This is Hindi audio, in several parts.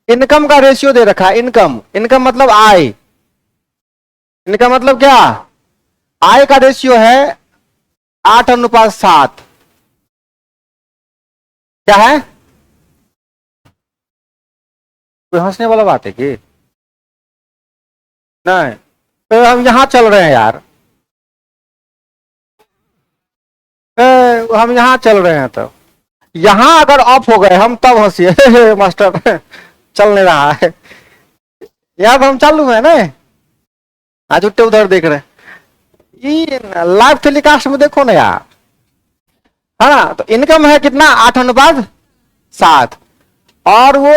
इनकम का रेशियो दे रखा है, इनकम, इनकम मतलब आय, इनकम मतलब क्या, आय का रेशियो है 8:7। क्या है, कोई हंसने वाला बात है कि नहीं, तो हम यहां चल रहे हैं यार, हम यहां चल रहे हैं, तो यहां अगर ऑफ हो गए हम तब हंसिए मास्टर चल नहीं रहा है, यहाँ तो हम चालू है ना, आज उठे उधर देख रहे हैं, ये लाइव टेलीकास्ट में देखो ना यार, है ना। तो इनकम है कितना, 8:7, और वो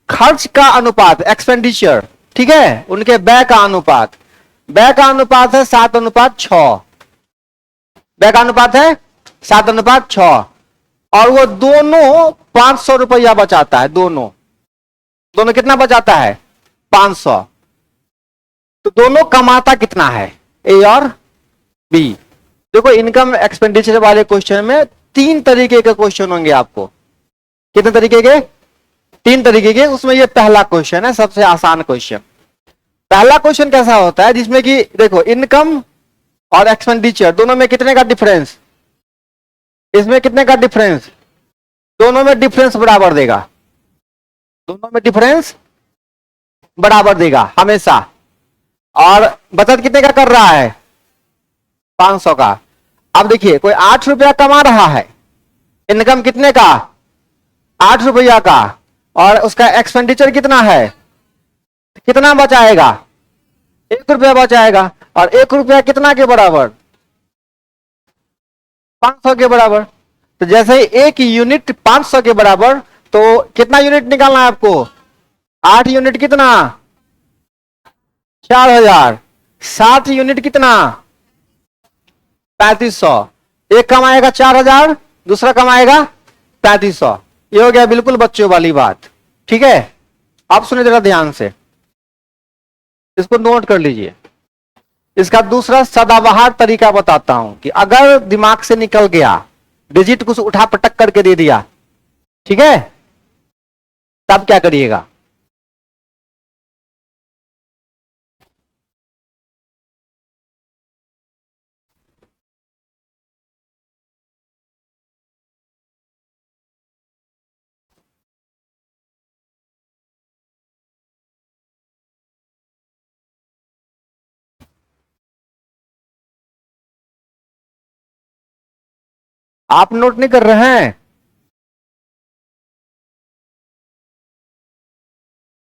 खर्च का अनुपात, एक्सपेंडिचर, ठीक है, उनके व्यय का अनुपात, व्यय का अनुपात है 7:6, व्यय का अनुपात है 7:6, और वो दोनों 500 रुपया बचाता है, दोनों दोनों कितना बचाता है, 500। तो दोनों कमाता कितना है, ए और बी। देखो इनकम एक्सपेंडिचर वाले क्वेश्चन में 3 तरीके के क्वेश्चन होंगे आपको, कितने तरीके के, 3 तरीके के। उसमें ये पहला क्वेश्चन है, सबसे आसान क्वेश्चन। पहला क्वेश्चन कैसा होता है, जिसमें कि देखो इनकम और एक्सपेंडिचर दोनों में कितने का डिफरेंस, इसमें कितने का डिफरेंस, दोनों में डिफरेंस बराबर देगा, दोनों में डिफरेंस बराबर देगा हमेशा। और बचत कितने का कर रहा है, 500 का। अब देखिए कोई 8 रुपया कमा रहा है, इनकम कितने का, 8 रुपया का, और उसका एक्सपेंडिचर कितना है, कितना बचाएगा, 1 रुपया बचाएगा, और 1 रुपया कितना के बराबर, 500 के बराबर। तो जैसे ही 1 यूनिट 500 के बराबर, तो कितना यूनिट निकालना है आपको, 8 यूनिट कितना, 4000, 7 यूनिट कितना, 3500। एक कमाएगा 4000, दूसरा कमाएगा 3500। ये हो गया बिल्कुल बच्चों वाली बात, ठीक है। आप सुनिए जरा ध्यान से, इसको नोट कर लीजिए। इसका दूसरा सदाबहार तरीका बताता हूं कि अगर दिमाग से निकल गया, डिजिट कुछ उठा पटक करके दे दिया, ठीक है, तब क्या करिएगा। आप नोट नहीं कर रहे हैं,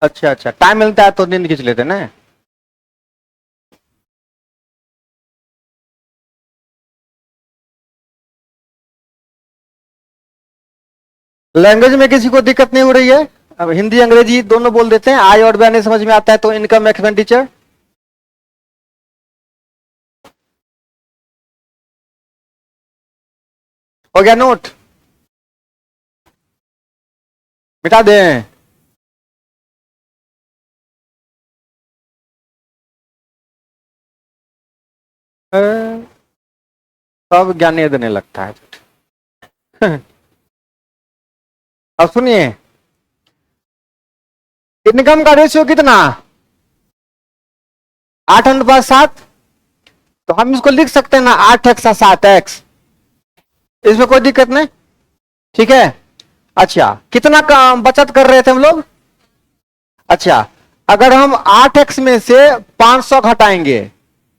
अच्छा अच्छा, टाइम मिलता है तो नींद खींच लेते ना। लैंग्वेज में किसी को दिक्कत नहीं हो रही है, अब हिंदी अंग्रेजी दोनों बोल देते हैं, आय और व्यय नहीं समझ में आता है तो इनकम एक्सपेंडिचर। हो गया नोट, मिटा दें। सब ज्ञानी देने लगता है अब सुनिए, इनकम का रेशियो कितना, 8:7। तो हम इसको लिख सकते हैं ना, 8x 7x, इसमें कोई दिक्कत नहीं, ठीक है। अच्छा कितना का बचत कर रहे थे हम लोग, अच्छा अगर हम 8x में से 500 घटाएंगे,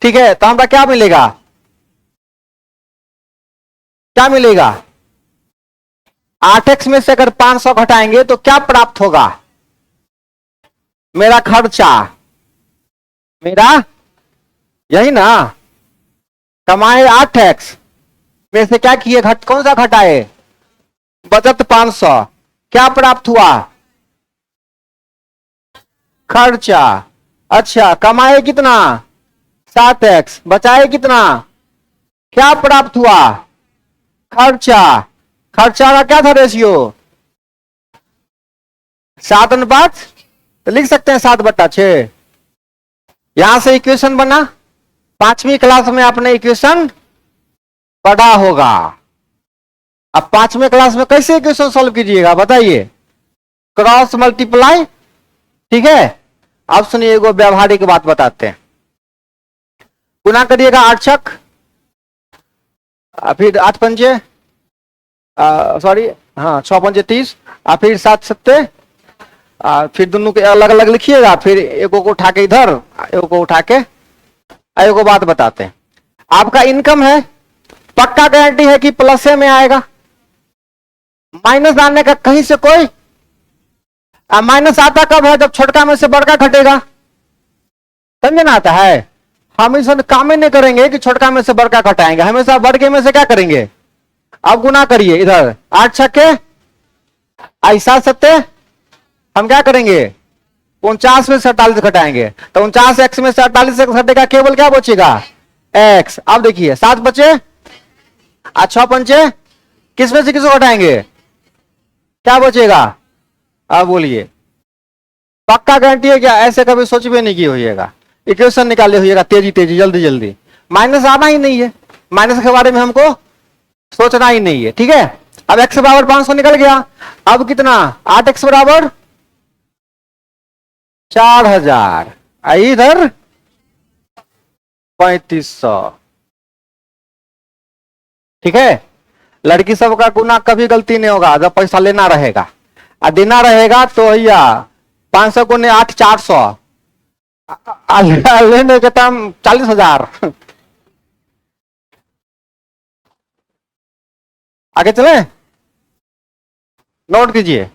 ठीक है, तो हमारा क्या मिलेगा, क्या मिलेगा, 8x में से अगर 500 घटाएंगे तो क्या प्राप्त होगा, मेरा खर्चा, मेरा यही ना, कमाए 8x में से क्या किए, घट कौन सा घटाए, बचत 500, क्या प्राप्त हुआ, खर्चा। अच्छा कमाए कितना, 7x, बचाए कितना, क्या प्राप्त हुआ, खर्चा। खर्चा का क्या था रेशियो, 7:5, तो लिख सकते हैं 7/6। यहां से इक्वेशन बना, 5वीं क्लास में आपने इक्वेशन पढ़ा होगा। अब 5वीं क्लास में कैसे इक्वेशन सॉल्व कीजिएगा बताइए, क्रॉस मल्टीप्लाई ठीक है। अब सुनिए एगो व्यवहारिक बात बताते हैं। गुना करिएगा 8 छक, फिर 8 पंजे, सॉरी, हाँ 6 पंजे 30, फिर 7 सत्ते, फिर दोनों के अलग अलग लिखिएगा, फिर एगो को उठा के इधर, एगो को उठा के। एगो बात बताते हैं, आपका इनकम है, पक्का गारंटी है कि प्लस में आएगा। माइनस आने का कहीं से कोई, माइनस आता कब है, जब छोटका में से बड़का घटेगा, समझे ना आता है। हम इस काम ही नहीं करेंगे कि छोटका में से बड़का घटाएंगे, हमेशा बड़के में से क्या करेंगे। अब गुना करिए, इधर 8 छक्के, ऐसा सत्ते, हम क्या करेंगे 49 में से 48 घटाएंगे, तो 49 एक्स में से 48 एक्स घटेगा, केवल क्या बचेगा एक्स। अब देखिए 7 बचे, 6 पंचे, किस में से किसको घटाएंगे, क्या बचेगा। अब बोलिए, पक्का गारंटी है क्या, ऐसे कभी सोच भी नहीं की होइएगा, इक्वेशन निकाले होइएगा तेजी तेजी जल्दी जल्दी। माइनस आना ही नहीं है, माइनस के बारे में हमको सोचना ही नहीं है, ठीक है। अब x बराबर 500 निकल गया, अब कितना 8x बराबर 4000, इधर 3500, ठीक है। लड़की सब का गुना कभी गलती नहीं होगा, जब पैसा लेना रहेगा और देना रहेगा तो भैया 500 गुने 8 400, लेने के टाइम 40,000। आगे चले, नोट कीजिए।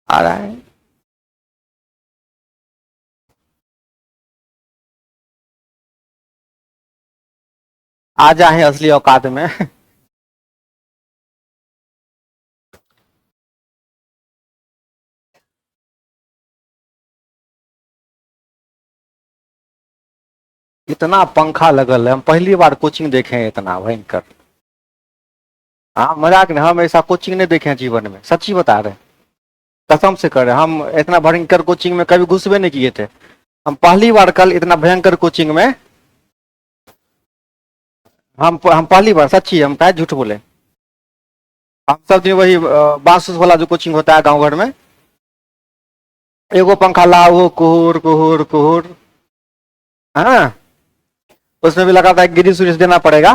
आ रहा है, आ जाए असली औकात में। इतना पंखा लगल है, हम पहली बार कोचिंग देखे हैं इतना भयंकर। हाँ मजाक नहीं, हम ऐसा कोचिंग नहीं देखे हैं जीवन में, सच्ची बता रहे, कसम से कर रहे, हम इतना भयंकर कोचिंग में कभी घुसबे नहीं किए थे। हम पहली बार कल इतना भयंकर कोचिंग में, हम पहली बार, सच्ची, हम क्या झूठ बोले। हम सब दिन वही बांसुस वाला जो कोचिंग होता है गांव घर में, एगो पंखा लाओ, कुहुर कुहुर कुहुर, हाँ उसमें भी लगा था गिरी सूर्य देना पड़ेगा।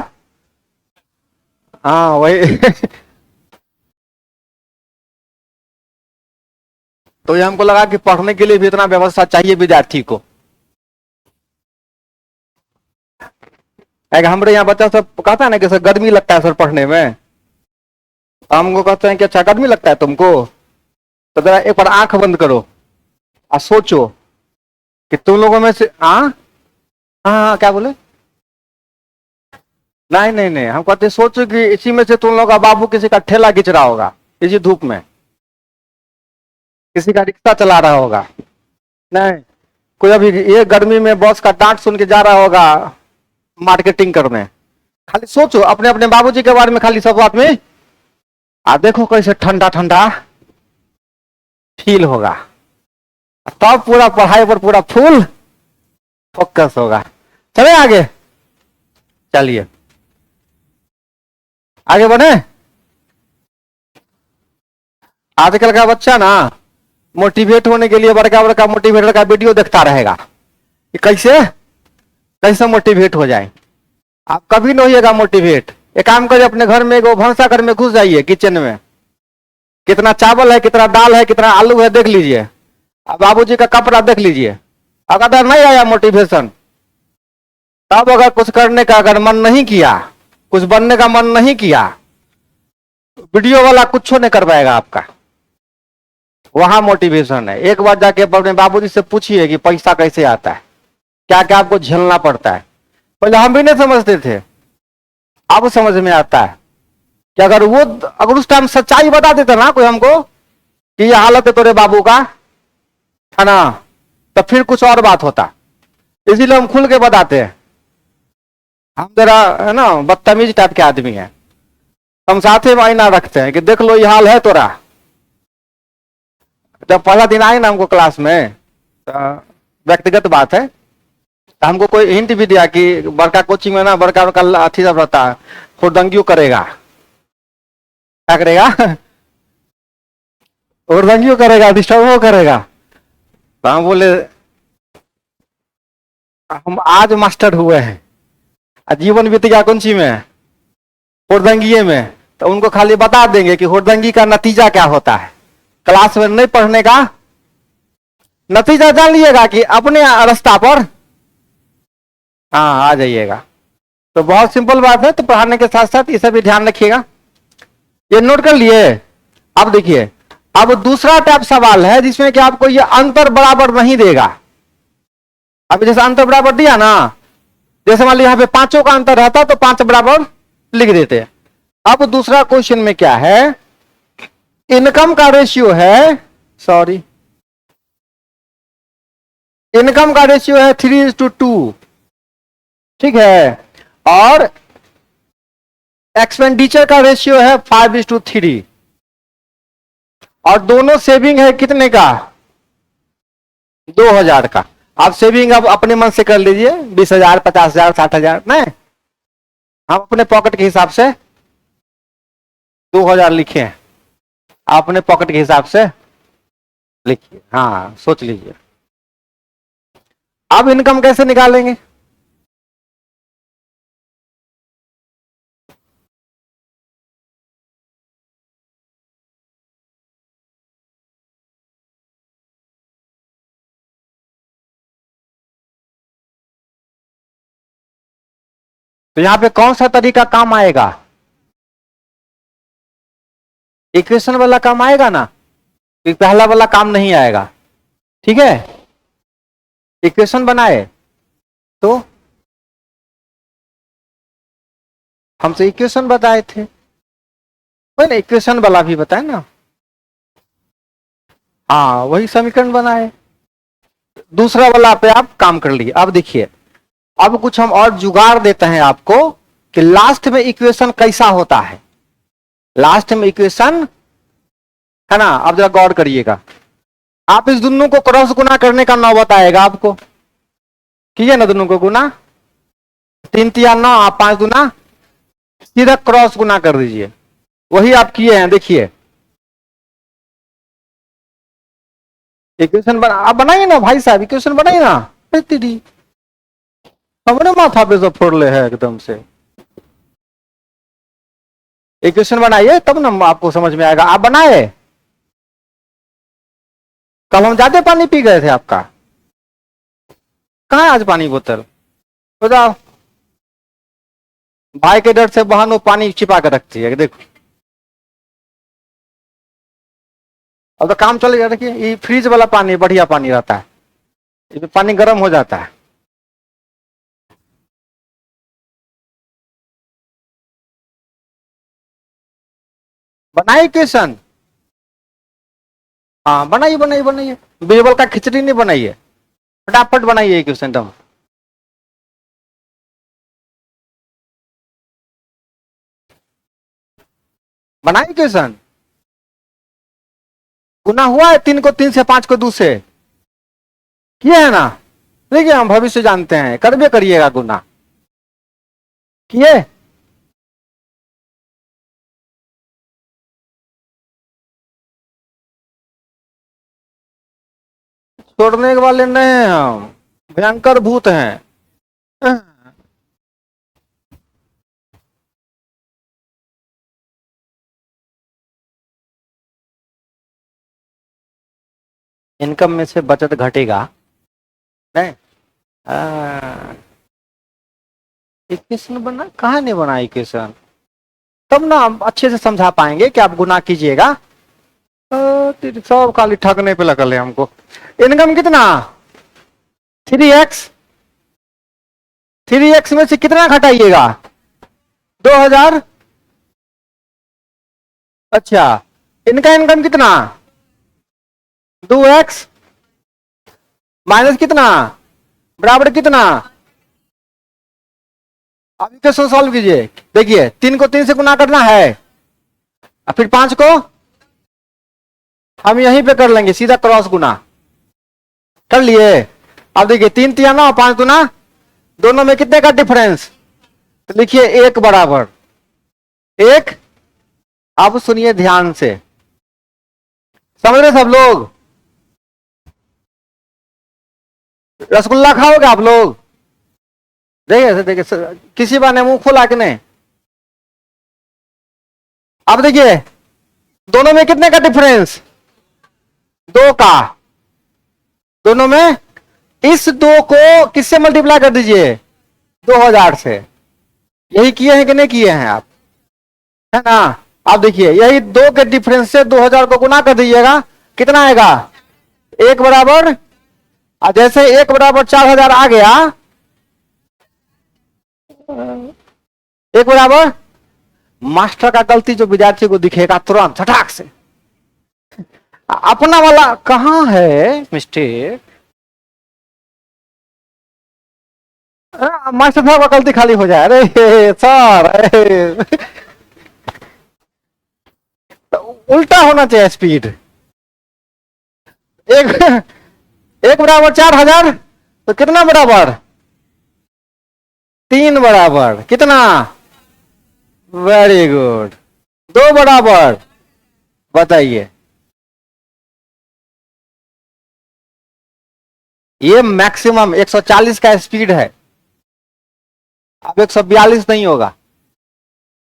हाँ वही। तो ये हमको लगा कि पढ़ने के लिए भी इतना व्यवस्था चाहिए विद्यार्थी को। हमारे यहाँ बच्चा सब कहता है ना कि सर गर्मी लगता है सर पढ़ने में, हमको कहते हैं कि अच्छा गर्मी लगता है तुमको, तो जरा एक बार आंख बंद करो और सोचो कि तुम लोगों में से हाँ हाँ क्या बोले, नहीं नहीं नहीं, हम कहते सोचो कि इसी में से तुम लोग का बाबू किसी का ठेला खींच रहा होगा इसी धूप में, किसी का रिक्शा चला रहा होगा, नहीं कोई अभी ये गर्मी में बॉस का डांट सुन के जा रहा होगा मार्केटिंग करने। खाली सोचो अपने अपने बाबूजी के बारे में, खाली सब बात में आ देखो कैसे ठंडा ठंडा फील होगा, तब पूरा पढ़ाई पर पूरा फुल फोकस होगा। चले आगे, चलिए आगे बढ़े। आजकल का बच्चा ना मोटिवेट होने के लिए बड़का बड़का मोटिवेटर का वीडियो देखता रहेगा कि कैसे कैसे मोटिवेट हो जाए। आप कभी नहीं होइएगा मोटिवेट। एक काम करिए, अपने घर में एगो भंसा घर में घुस जाइए, किचन में कितना चावल है, कितना दाल है, कितना आलू है देख लीजिए, अब बाबूजी का कपड़ा देख लीजिए। अगर नहीं आया मोटिवेशन, तब अगर कुछ करने का अगर मन नहीं किया, कुछ बनने का मन नहीं किया, वीडियो वाला कुछ नहीं कर पाएगा आपका। वहां मोटिवेशन है। एक बार जाके अपने बाबूजी से पूछिए कि पैसा कैसे आता है, क्या क्या आपको झेलना पड़ता है। पहले हम भी नहीं समझते थे, अब समझ में आता है कि अगर उस टाइम सच्चाई बता देता ना कोई हमको कि ये हालत है तेरे बाबू का, है ना, तो फिर कुछ और बात होता। इसीलिए हम खुल के बताते हैं। हम जरा है ना बदतमीज टाइप के आदमी है, हम साथे में आईना रखते हैं कि देख लो ये हाल है तोरा। जब पहला दिन आए ना हमको क्लास में, तो व्यक्तिगत बात है, हमको कोई हिंट भी दिया कि बड़का कोचिंग में ना बड़का बड़का अथी सब रहता है, हुड़दंगियों करेगा। क्या करेगा? हुड़दंगियों करेगा, डिस्टर्ब करेगा। तो हम बोले हम आज मास्टर हुए हैं, जीवन बीत गया कौन सी में? हुड़दंगिये में। तो उनको खाली बता देंगे कि हुड़दंगी का नतीजा क्या होता है। क्लास में नहीं पढ़ने का नतीजा जान लीजिएगा कि अपने रास्ता पर हाँ आ जाइएगा। तो बहुत सिंपल बात है। तो पढ़ाने के साथ साथ इसे भी ध्यान रखिएगा। ये नोट कर लिए। अब देखिए, अब दूसरा टाइप सवाल है जिसमें कि आपको ये अंतर बराबर नहीं देगा। अब जैसे अंतर बराबर दिया ना, जैसे मान लीजिए यहाँ पे पांचों का अंतर रहता तो 5 बराबर लिख देते। अब दूसरा क्वेश्चन में क्या है, इनकम का रेशियो है, सॉरी इनकम का रेशियो है 3:2, ठीक है, और एक्सपेंडिचर का रेशियो है 5:3, और दोनों सेविंग है कितने का? 2000 का। आप सेविंग अब अपने मन से कर लीजिए, 20,000, 50,000, 60,000, नहीं हम अपने पॉकेट के हिसाब से 2000 लिखे हैं। आप अपने पॉकेट के हिसाब से लिखिए, हाँ सोच लीजिए। अब इनकम कैसे निकालेंगे? तो यहां पे कौन सा तरीका काम आएगा? इक्वेशन वाला काम आएगा ना, पहला वाला काम नहीं आएगा। ठीक है, इक्वेशन बनाए तो हमसे इक्वेशन बताए थे, वही इक्वेशन वाला भी बताए ना, हाँ वही समीकरण बनाए। दूसरा वाला पे आप काम कर लिए। अब देखिए, अब कुछ हम और जुगाड़ देते हैं आपको कि लास्ट में इक्वेशन कैसा होता है। लास्ट में इक्वेशन है ना, अब जरा गौर करिएगा। आप इस दोनों को क्रॉस गुना करने का 9 बताएगा आपको, किए ना दोनों को गुना, 3 3 9, आप 5 दूना, सीधा क्रॉस गुना कर दीजिए। वही आप किए हैं, देखिए इक्वेशन बना, आप बनाइए ना भाई साहब, इक्वेशन बनाइए ना। तेरी हमने माथा पे सब फोड़ ले है एकदम से। इक्वेशन बनाइए तब ना आपको समझ में आएगा। आप बनाए? कल हम ज्यादा पानी पी गए थे आपका, कहाँ आज पानी बोतल? तो जाओ, भाई के डर से बहन वो पानी छिपा कर रखती है, देखो अब तो काम चलेगा। देखिए ये फ्रिज वाला पानी बढ़िया पानी रहता है, इसमें पानी गर्म हो जाता है। बनाइए इक्वेशन, हाँ बनाइए बनाइए बनाइए, बीरबल का खिचड़ी नहीं बनाइए, फटाफट बनाइए इक्वेशन एकदम। बनाइए इक्वेशन। गुना हुआ है 3 को 3 से, 5 को 2 से, किए है ना? देखिए हम भविष्य जानते हैं, करबे करिएगा गुना, किए? छोड़ने के वाले नहीं हैं हम, भयंकर भूत हैं। इनकम में से बचत घटेगा नहीं। इक्वेशन बना, कहाँ नहीं बना इक्वेशन, तब ना हम अच्छे से समझा पाएंगे कि आप गुना कीजिएगा। सब खाली ठगने पे लगा ले हमको। इनकम कितना? 3x, 3x में से कितना घटाइएगा? 2000। अच्छा, इनका इनकम कितना? 2x माइनस कितना बराबर कितना? अब इक्वेशन सॉल्व कीजिए। देखिए 3 को 3 से गुना करना है, और फिर 5 को हम यहीं पे कर लेंगे, सीधा क्रॉस गुना कर लिए। अब देखिए 3 3 9, 5 दूना दोनों में कितने का डिफरेंस? तो लिखिए एक बराबर एक। अब सुनिए ध्यान से, समझ रहे सब लोग? रसगुल्ला खाओगे आप लोग? देखिए देखिए, किसी बार ने मुंह खोला कि नहीं? अब देखिए दोनों में कितने का डिफरेंस? दो का। दोनों में इस दो को किससे मल्टीप्लाई कर दीजिए? 2000 से। यही किए हैं कि नहीं किए हैं आप? है ना? आप देखिए यही दो के डिफरेंस से 2000 को गुना कर दीजिएगा, कितना आएगा? एक बराबर, जैसे एक बराबर 4000 आ गया, एक बराबर, मास्टर का गलती जो विद्यार्थी को दिखेगा तुरंत झटाक से, अपना वाला कहां है मिस्टेक? मास्टर साहब का गलती खाली हो जाए, अरे सर अरे। तो उल्टा होना चाहिए स्पीड। एक एक बराबर 4000, तो कितना बराबर? 3 बराबर कितना? Very good. 2 बराबर, बताइए। ये मैक्सिमम 140 का स्पीड है, अब 142 नहीं होगा।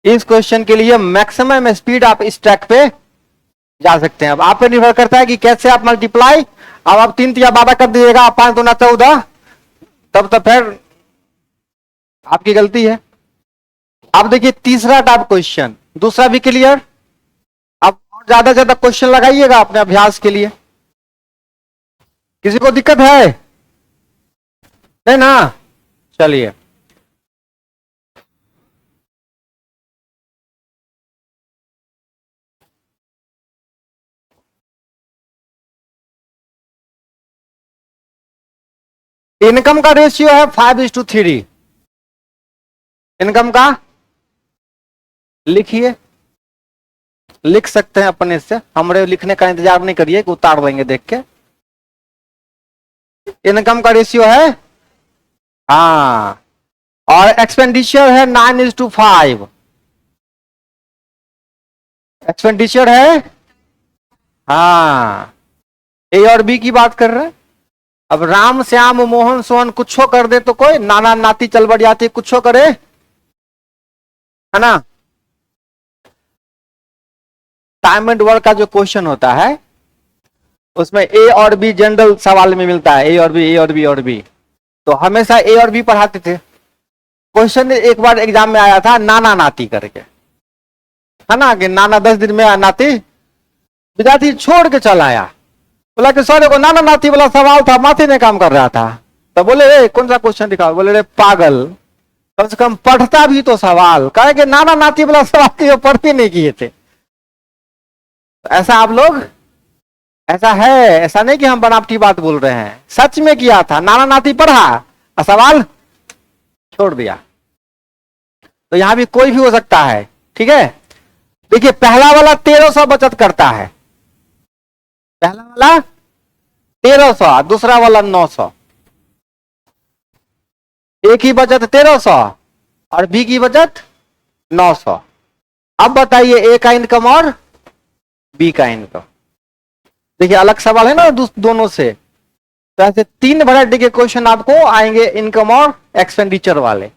इस क्वेश्चन के लिए मैक्सिमम स्पीड आप इस ट्रैक पे जा सकते हैं। अब आप पे निर्भर करता है कि कैसे आप मल्टीप्लाई। अब आप 3 या 12 कर दीजिएगा, 5 दूना 14, तब तो फिर आपकी गलती है। अब देखिए तीसरा टाइप क्वेश्चन, दूसरा भी क्लियर। अब ज्यादा ज्यादा क्वेश्चन लगाइएगा अपने अभ्यास के लिए। किसी को दिक्कत है? नहीं ना? चलिए इनकम का रेशियो है 5:3। इनकम का लिखिए, लिख सकते हैं अपने से, हमारे लिखने का इंतजार नहीं करिए कि उतार देंगे देख के। इनकम का रेशियो है, हाँ, और एक्सपेंडिचर है 9:5। एक्सपेंडिचर है, हाँ, ए और बी की बात कर रहे हैं। अब राम श्याम मोहन सोहन कुछो कर दे तो कोई, नाना नाती चल बढ़ जाती कुछो करे, है ना? टाइम एंड वर्क का जो क्वेश्चन होता है उसमें ए और बी जनरल सवाल में मिलता है, ए और बी, ए और बी और बी, तो हमेशा ए और बी पढ़ाते थे। क्वेश्चन एक बार एग्जाम में आया था नाना नाती करके, है ना, कि नाना 10 दिन में नाती, विद्यार्थी छोड़ के चल आया, बोला कि सर को नाना नाती वाला सवाल था, माथी ने काम कर रहा था। तो बोले रे कौन सा क्वेश्चन दिखाओ? बोले रे पागल, कम से कम पढ़ता भी तो सवाल, कहे कि नाना नाती वाला सवाल पढ़ते नहीं किए थे। ऐसा आप लोग, ऐसा है, ऐसा नहीं कि हम बनावटी बात बोल रहे हैं, सच में किया था, नाना नाती पढ़ा और सवाल छोड़ दिया। तो यहां भी कोई भी हो सकता है, ठीक है? देखिए पहला वाला 1300 बचत करता है, पहला वाला 1300, दूसरा वाला 900। ए की बचत 1300 और बी की बचत 900। अब बताइए ए का इनकम और बी का इनकम। देखिए अलग सवाल है ना दोनों से, तो ऐसे 3 वैरायटी के क्वेश्चन आपको आएंगे इनकम और एक्सपेंडिचर वाले।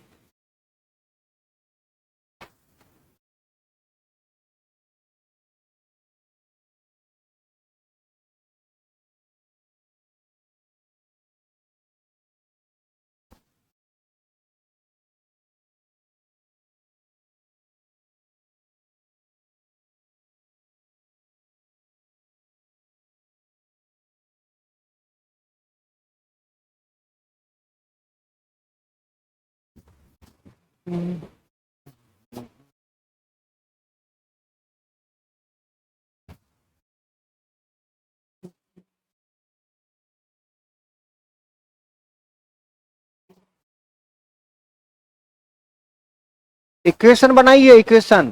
इक्वेशन बनाइए, इक्वेशन,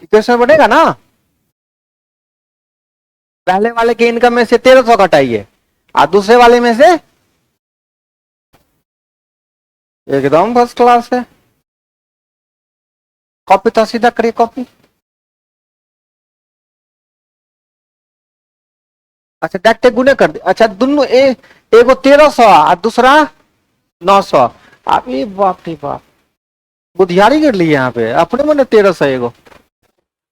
इक्वेशन बनेगा ना? पहले वाले के इनकम में से 1300 घटाइए और दूसरे वाले में से एकदम फर्स्ट क्लास है। कॉपी तो सीधा करिए कॉपी। अच्छा डायरेक्ट गुने कर दे। अच्छा दोनों एगो 1300 और दूसरा 900। अभी बाप रे बाप, बुधियारी कर ली यहाँ पे अपने मन 1300 एगो।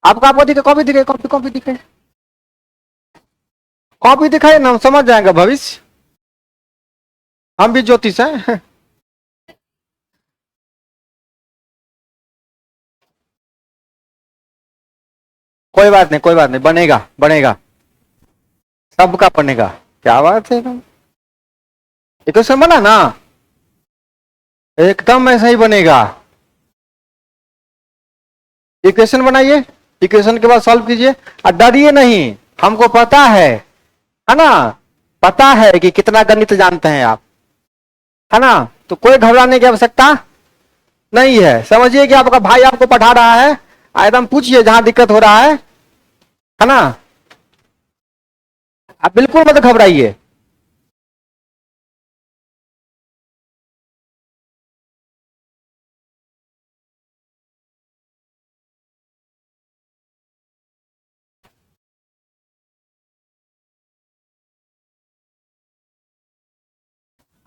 आपको दिखे कॉपी दिखे, कॉपी कॉपी दिखे, कॉपी दिखाए ना, हम समझ जाएंगे भविष्य। हम भी ज्योतिष हैं। कोई बात नहीं, कोई बात नहीं, बनेगा बनेगा, सबका बनेगा। क्या बात है, इक्वेशन बना ना, एकदम ऐसा ही बनेगा। इक्वेशन बनाइए, इक्वेशन के बाद सॉल्व कीजिए और डरिए नहीं, हमको पता है ना, पता है कि कितना गणित जानते हैं आप, है ना, तो कोई घबराने की आवश्यकता नहीं है। समझिए कि आपका भाई आपको पढ़ा रहा है, एकदम पूछिए जहां दिक्कत हो रहा है ना, आप बिल्कुल मत घबराइए।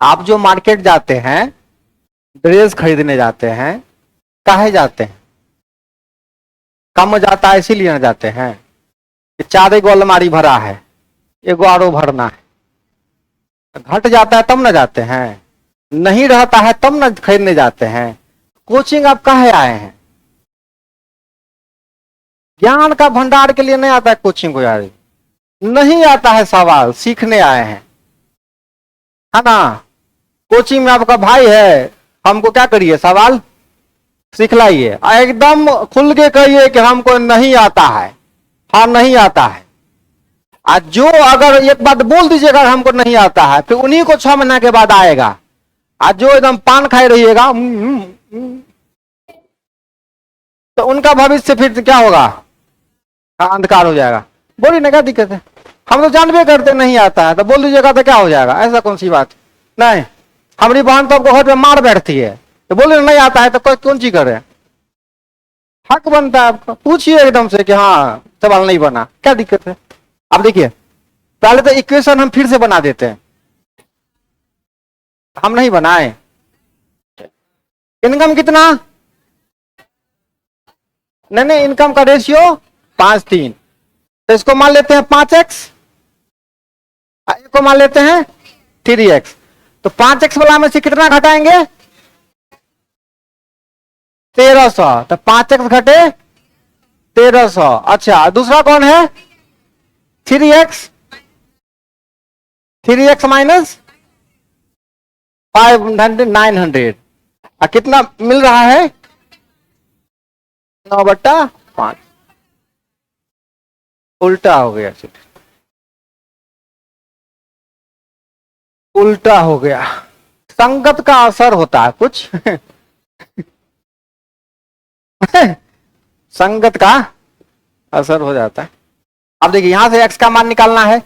आप जो मार्केट जाते हैं, ड्रेस खरीदने जाते हैं, काहे जाते हैं? कम जाता है इसीलिए ना जाते हैं कि 4 अलमारी भरा है, एगो आरो भरना है। घट जाता है तब ना जाते हैं, नहीं रहता है तब ना खरीदने जाते हैं। कोचिंग आप काहे आए हैं? ज्ञान का भंडार के लिए नहीं आता है कोचिंग को यार, नहीं आता है, सवाल सीखने आए हैं, है ना। कोचिंग में आपका भाई है, हमको क्या करिए, सवाल सिखलाइए, एकदम खुल के कहिए कि हमको नहीं आता है, हाँ नहीं आता है। आज जो अगर एक बात बोल दीजिएगा हमको नहीं आता है, फिर उन्हीं को 6 महीना के बाद आएगा। आज जो एकदम पान खाए रहिएगा तो उनका भविष्य फिर क्या होगा, हाँ अंधकार हो जाएगा। बोलिए ना क्या दिक्कत है, हम तो जानबे करते नहीं आता है, तो बोल दीजिएगा तो क्या हो जाएगा, ऐसा कौन सी बात नहीं। हमारी बहन तो आपको घर पे मार बैठती है, तो बोले नहीं आता है तो कोई कौन सी करे, हक बनता है आपका, पूछिए एकदम से कि हाँ सवाल नहीं बना, क्या दिक्कत है। अब देखिए पहले तो इक्वेशन हम फिर से बना देते हैं, हम नहीं बनाए। इनकम कितना, नहीं इनकम का रेशियो 5:3, तो इसको मान लेते हैं 5x, को मान लेते हैं 3x। तो 5x वाला में से कितना घटाएंगे, 1300, तो 5x घटे 1300। अच्छा दूसरा कौन है, 3x, 3x माइनस 500 900, कितना मिल रहा है, 9/5। उल्टा हो गया, उल्टा हो गया। संगत का असर होता है कुछ। संगत का असर हो जाता है। अब देखिए यहां से x का मान निकालना है,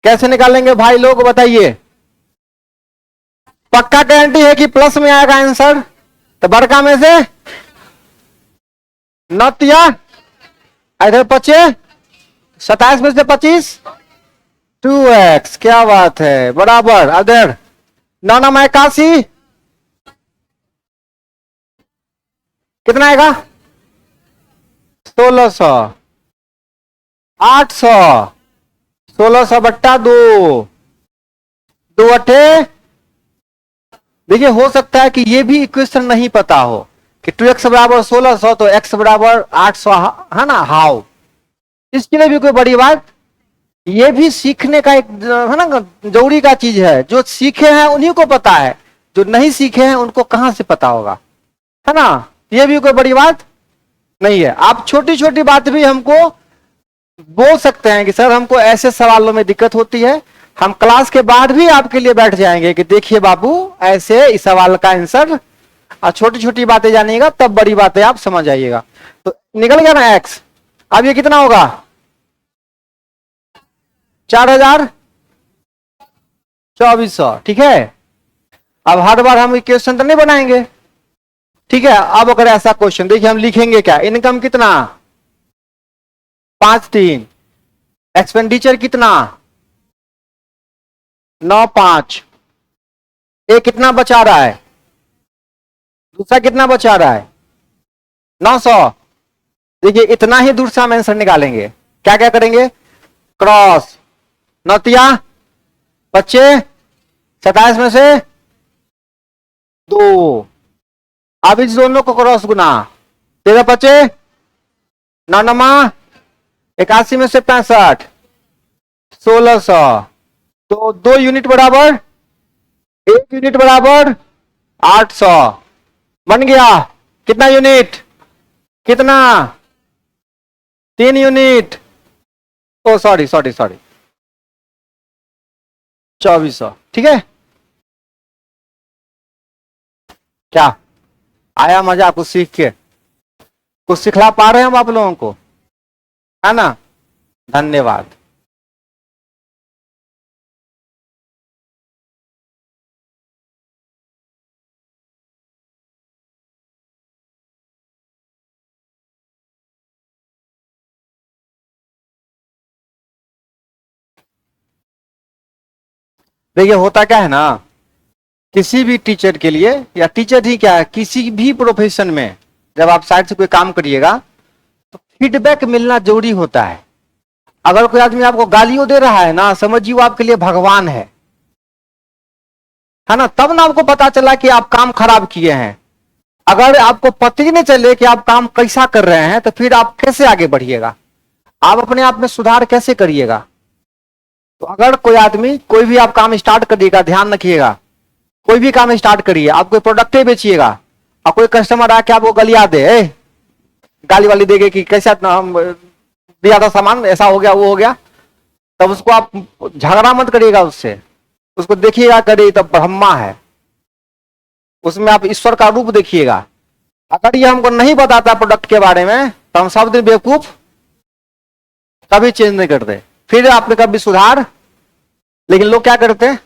कैसे निकालेंगे भाई लोग बताइए। पक्का गारंटी है कि प्लस में आएगा आंसर, तो बड़का में से नतिया इधर 25, 27 में से 25, 2x, क्या बात है, बराबर। अदर 9×81 कितना आएगा, 1600, 800, 1600/2, 2/8। देखिए हो सकता है कि ये भी इक्वेशन नहीं पता हो कि 2x बराबर 1600 तो x बराबर 800, है ना, हाउ। इसके लिए भी कोई बड़ी बात, ये भी सीखने का एक है ना जरूरी का चीज है। जो सीखे हैं उन्हीं को पता है, जो नहीं सीखे हैं उनको कहां से पता होगा, है ना। ये भी कोई बड़ी बात नहीं है। आप छोटी छोटी बात भी हमको बोल सकते हैं कि सर हमको ऐसे सवालों में दिक्कत होती है, हम क्लास के बाद भी आपके लिए बैठ जाएंगे कि देखिए बाबू ऐसे इस सवाल का आंसर, और छोटी छोटी बातें जानिएगा तब बड़ी बातें आप समझ आइएगा। तो निकल गया ना x, अब ये कितना होगा, 4,2400, ठीक है। अब हर बार हम इक्वेशन तो नहीं बनाएंगे, ठीक है। अब अगर ऐसा क्वेश्चन देखिए, हम लिखेंगे क्या, इनकम कितना 5,3, एक्सपेंडिचर कितना 9,5, एक कितना बचा रहा है, दूसरा कितना बचा रहा है 900। देखिए इतना ही दूर से हम आंसर निकालेंगे। क्या क्या करेंगे, क्रॉस, नौतिया 25, 27 में से 2, अब इस दोनों को क्रॉस गुना, 13 25, 9 नमा 81 में से 65, 1600, तो 2 यूनिट बराबर 1 यूनिट बराबर 800 बन गया। कितना यूनिट, कितना 3 यूनिट, ओ सॉरी सॉरी सॉरी 2400, ठीक है। क्या आया मजा आपको सीख के, कुछ सिखला पा रहे हैं हम आप लोगों को, है ना। धन्यवाद। देखिए होता क्या है ना, किसी भी टीचर के लिए, या टीचर ही क्या है, किसी भी प्रोफेशन में जब आप साइड से कोई काम करिएगा तो फीडबैक मिलना जरूरी होता है। अगर कोई आदमी आपको गालियों दे रहा है ना, समझिए वो आपके लिए भगवान है ना। तब ना आपको पता चला कि आप काम खराब किए हैं। अगर आपको पता ही नहीं चले कि आप काम कैसा कर रहे हैं, तो फिर आप कैसे आगे बढ़िएगा, आप अपने आप में सुधार कैसे करिएगा। तो अगर कोई आदमी, कोई भी आप काम स्टार्ट करिएगा, ध्यान रखिएगा, कोई भी काम स्टार्ट करिए, आप कोई प्रोडक्ट बेचिएगा और कोई कस्टमर आके आपको गालियां दे, गाली वाली देगे कि कैसा हम दिया था सामान, ऐसा हो गया वो हो गया, तब उसको आप झगड़ा मत करिएगा उससे, उसको देखिएगा करे तब ब्रह्मा है, उसमें आप ईश्वर का रूप देखिएगा। अगर ये हमको नहीं बताता प्रोडक्ट के बारे में तो हम सब दिन बेवकूफ, कभी चेंज नहीं करते, फिर आपने कभी सुधार। लेकिन लोग क्या करते हैं,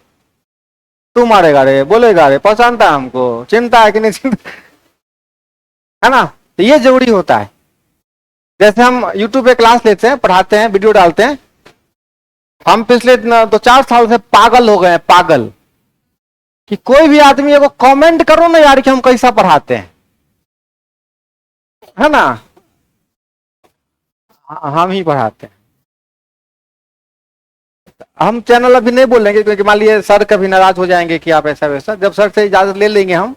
तू मारेगा रे, बोलेगा रे, पहचानता है हमको, चिंता है कि नहीं चिंता, है ना। तो ये जरूरी होता है। जैसे हम यूट्यूब पे क्लास लेते हैं, पढ़ाते हैं, वीडियो डालते हैं, हम पिछले 2-4 साल से पागल हो गए हैं, पागल, कि कोई भी आदमी को कमेंट करो ना यार कि हम कैसा पढ़ाते हैं, है ना। हम ही पढ़ाते हैं। हम चैनल अभी नहीं बोलेंगे क्योंकि मान लीजिए सर कभी नाराज हो जाएंगे कि आप ऐसा वैसा, जब सर से इजाजत ले लेंगे हम,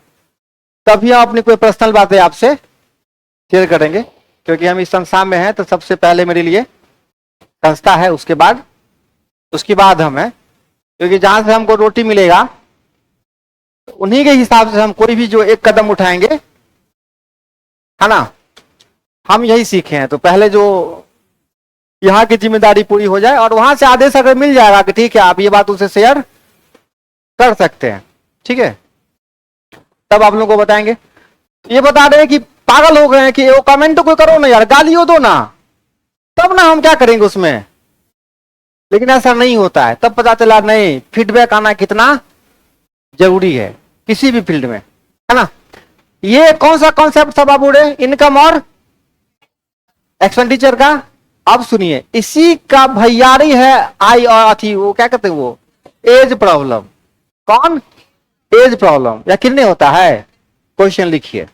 तभी हम अपनी कोई पर्सनल बातें आपसे शेयर करेंगे। क्योंकि हम इस संस्था में हैं तो सबसे पहले मेरे लिए संस्था है, उसके बाद हम है, क्योंकि जहां से हमको रोटी मिलेगा उन्हीं के हिसाब से हम कोई भी जो एक कदम उठाएंगे, है ना। हम यही सीखे हैं, तो पहले जो यहाँ की जिम्मेदारी पूरी हो जाए और वहां से आदेश अगर मिल जाएगा कि ठीक है आप ये बात उसे शेयर कर सकते हैं, ठीक है, तब आप लोगों को बताएंगे। ये बता रहे हैं कि पागल हो गए हैं कि वो कमेंट तो कोई करो ना यार, गालियों दो ना, तब ना हम क्या करेंगे उसमें। लेकिन ऐसा नहीं होता है, तब पता चला नहीं, फीडबैक आना कितना जरूरी है किसी भी फील्ड में, है ना। ये कौन सा कॉन्सेप्ट था बाबू रे, इनकम और एक्सपेंडिचर का। अब सुनिए, इसी का भैयारी है आई और अथी, वो क्या कहते हैं वो, एज प्रॉब्लम। कौन, एज प्रॉब्लम, यकीन नहीं होता है। क्वेश्चन लिखिए,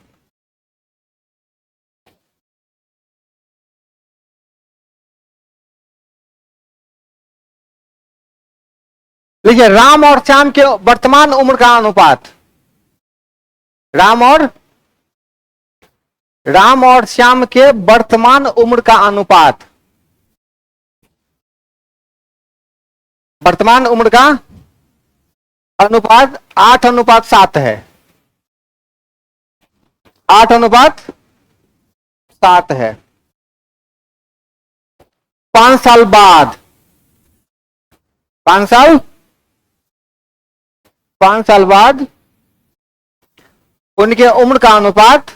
लिखिए राम और श्याम के वर्तमान उम्र का अनुपात, राम और श्याम के वर्तमान उम्र का अनुपात, वर्तमान उम्र का अनुपात 8:7 है, 8:7 है। 5 साल बाद, 5 साल, 5 साल बाद उनके उम्र का अनुपात,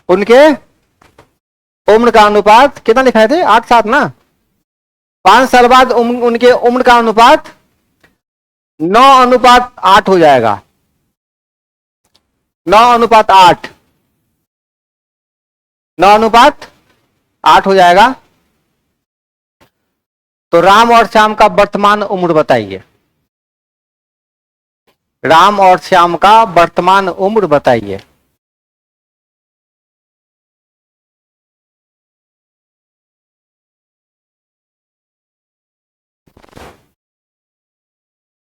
उनके उम्र का अनुपात कितना लिखाए थे, 8-7 ना। 5 साल बाद उनके उम्र का अनुपात 9:8 हो जाएगा। 9:8, 9:8 हो जाएगा। तो राम और श्याम का वर्तमान उम्र बताइए। राम और श्याम का वर्तमान उम्र बताइए।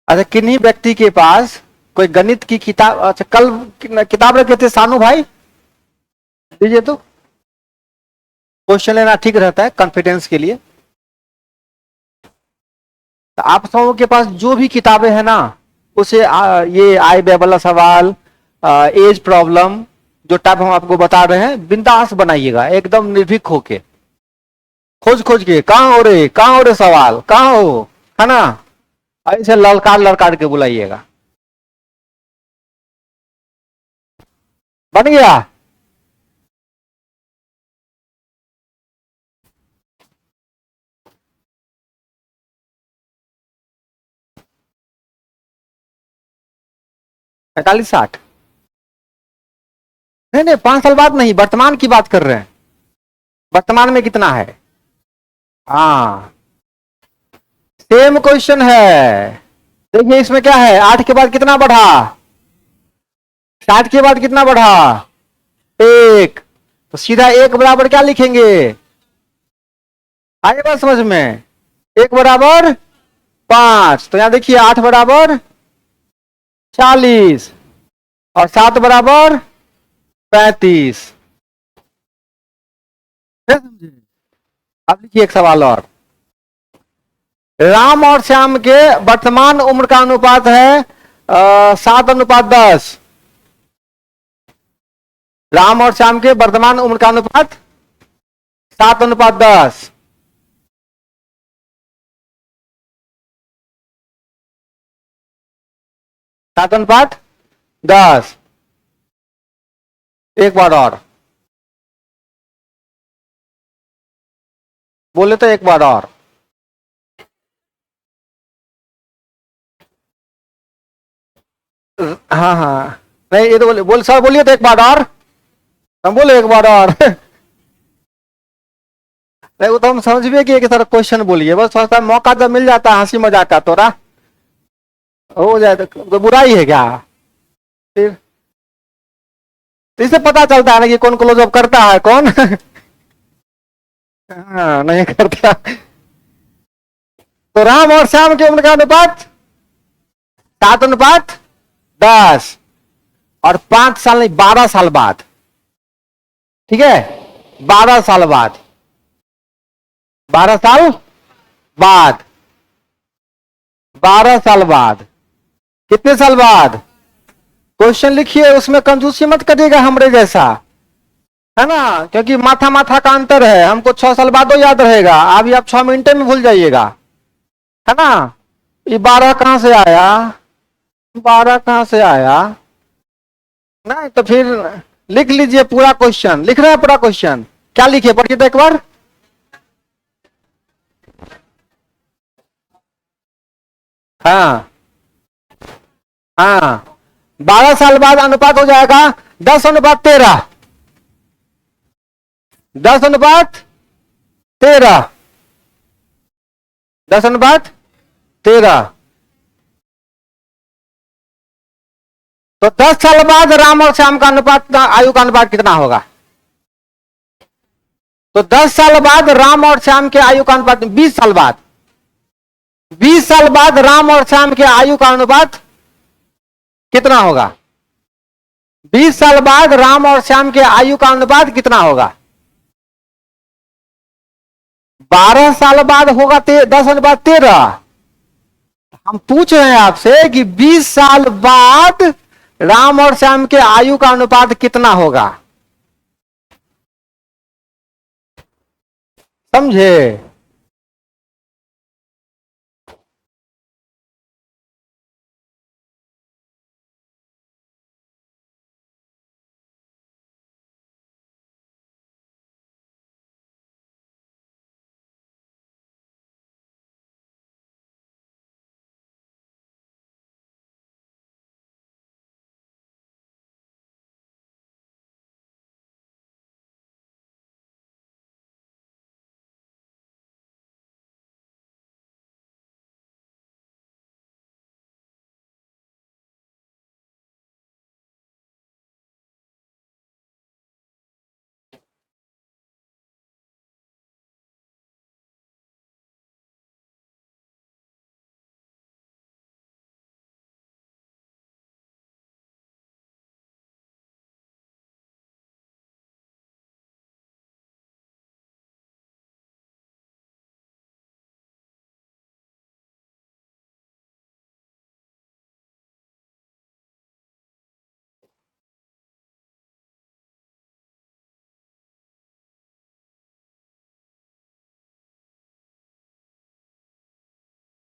अच्छा, किन्हीं व्यक्ति के पास कोई गणित की किताब, अच्छा कल किताब रखे थे सानू भाई, दीजिए तो। क्वेश्चन लेना ठीक रहता है कॉन्फिडेंस के लिए। तो आप सबों के पास जो भी किताबें हैं ना, उसे ये आई वाला सवाल, एज प्रॉब्लम, जो टाइप हम आपको बता रहे हैं, बिंदास बनाइएगा एकदम निर्भीक होके। खोज खोज के कहाँ हो रे सवाल, कहाँ हो, है ना। ऐसे ललकार ललकार के बुलाइएगा। बन गया। पैंतालीस साठ, नहीं नहीं 5 साल बाद नहीं, वर्तमान की बात कर रहे हैं। वर्तमान में कितना है। हाँ, सेम क्वेश्चन है। देखिए इसमें क्या है, 8 के बाद कितना बढ़ा, 60 के बाद कितना बढ़ा, 1। तो सीधा 1 बराबर क्या लिखेंगे, आए बात समझ में, 1 बराबर 5। तो यहां देखिए 8 बराबर 40 और 7 बराबर 35। अब लिखिए एक सवाल और। राम और श्याम के वर्तमान उम्र का अनुपात है 7:10। राम और श्याम के वर्तमान उम्र का अनुपात 7:10। 7:10। एक बार और बोले तो, एक बार और। हाँ हाँ, नहीं ये तो बोले, बोल सर बोलिए तो एक बार और। हम बोले एक बार और नहीं वो तो हम समझ भी कि सर क्वेश्चन बोलिए, बस थोड़ा सा मौका जब मिल जाता है हंसी मजाक का थोड़ा हो जाए तो बुराई है क्या। फिर तो इससे पता चलता है ना कि कौन क्लोजअप करता है कौन हाँ नहीं करता। तो राम और श्याम की उम्र का अनुपात 7:10। और 5 साल नहीं, 12 साल बाद, ठीक है, 12 साल बाद, 12 साल बाद, 12 साल बाद, कितने साल बाद। क्वेश्चन लिखिए, उसमें कंजूसी मत करिएगा हमरे जैसा, है ना, क्योंकि माथा माथा का अंतर है। हमको 6 साल बाद तो याद रहेगा, अभी आप 6 मिनट में भूल जाइएगा, है ना। ये 12 कहां से आया, 12 कहां से आया। नहीं तो फिर लिख लीजिए पूरा क्वेश्चन, लिख रहे हैं पूरा क्वेश्चन, क्या लिखे पढ़िए तो एक बार। हाँ हाँ, 12 साल बाद अनुपात हो जाएगा 10:13। 10:13। 10:13। तो 10 साल बाद राम और श्याम का अनुपात, आयु का अनुपात कितना होगा। तो 10 साल बाद राम और श्याम के आयु का अनुपात, 20 साल बाद, 20 साल बाद राम और श्याम के आयु का अनुपात कितना होगा। 20 साल बाद राम और श्याम के आयु का अनुपात कितना होगा। 12 साल बाद होगा 10:13। हम पूछ रहे हैं आपसे कि 20 साल बाद राम और श्याम के आयु का अनुपात कितना होगा, समझे।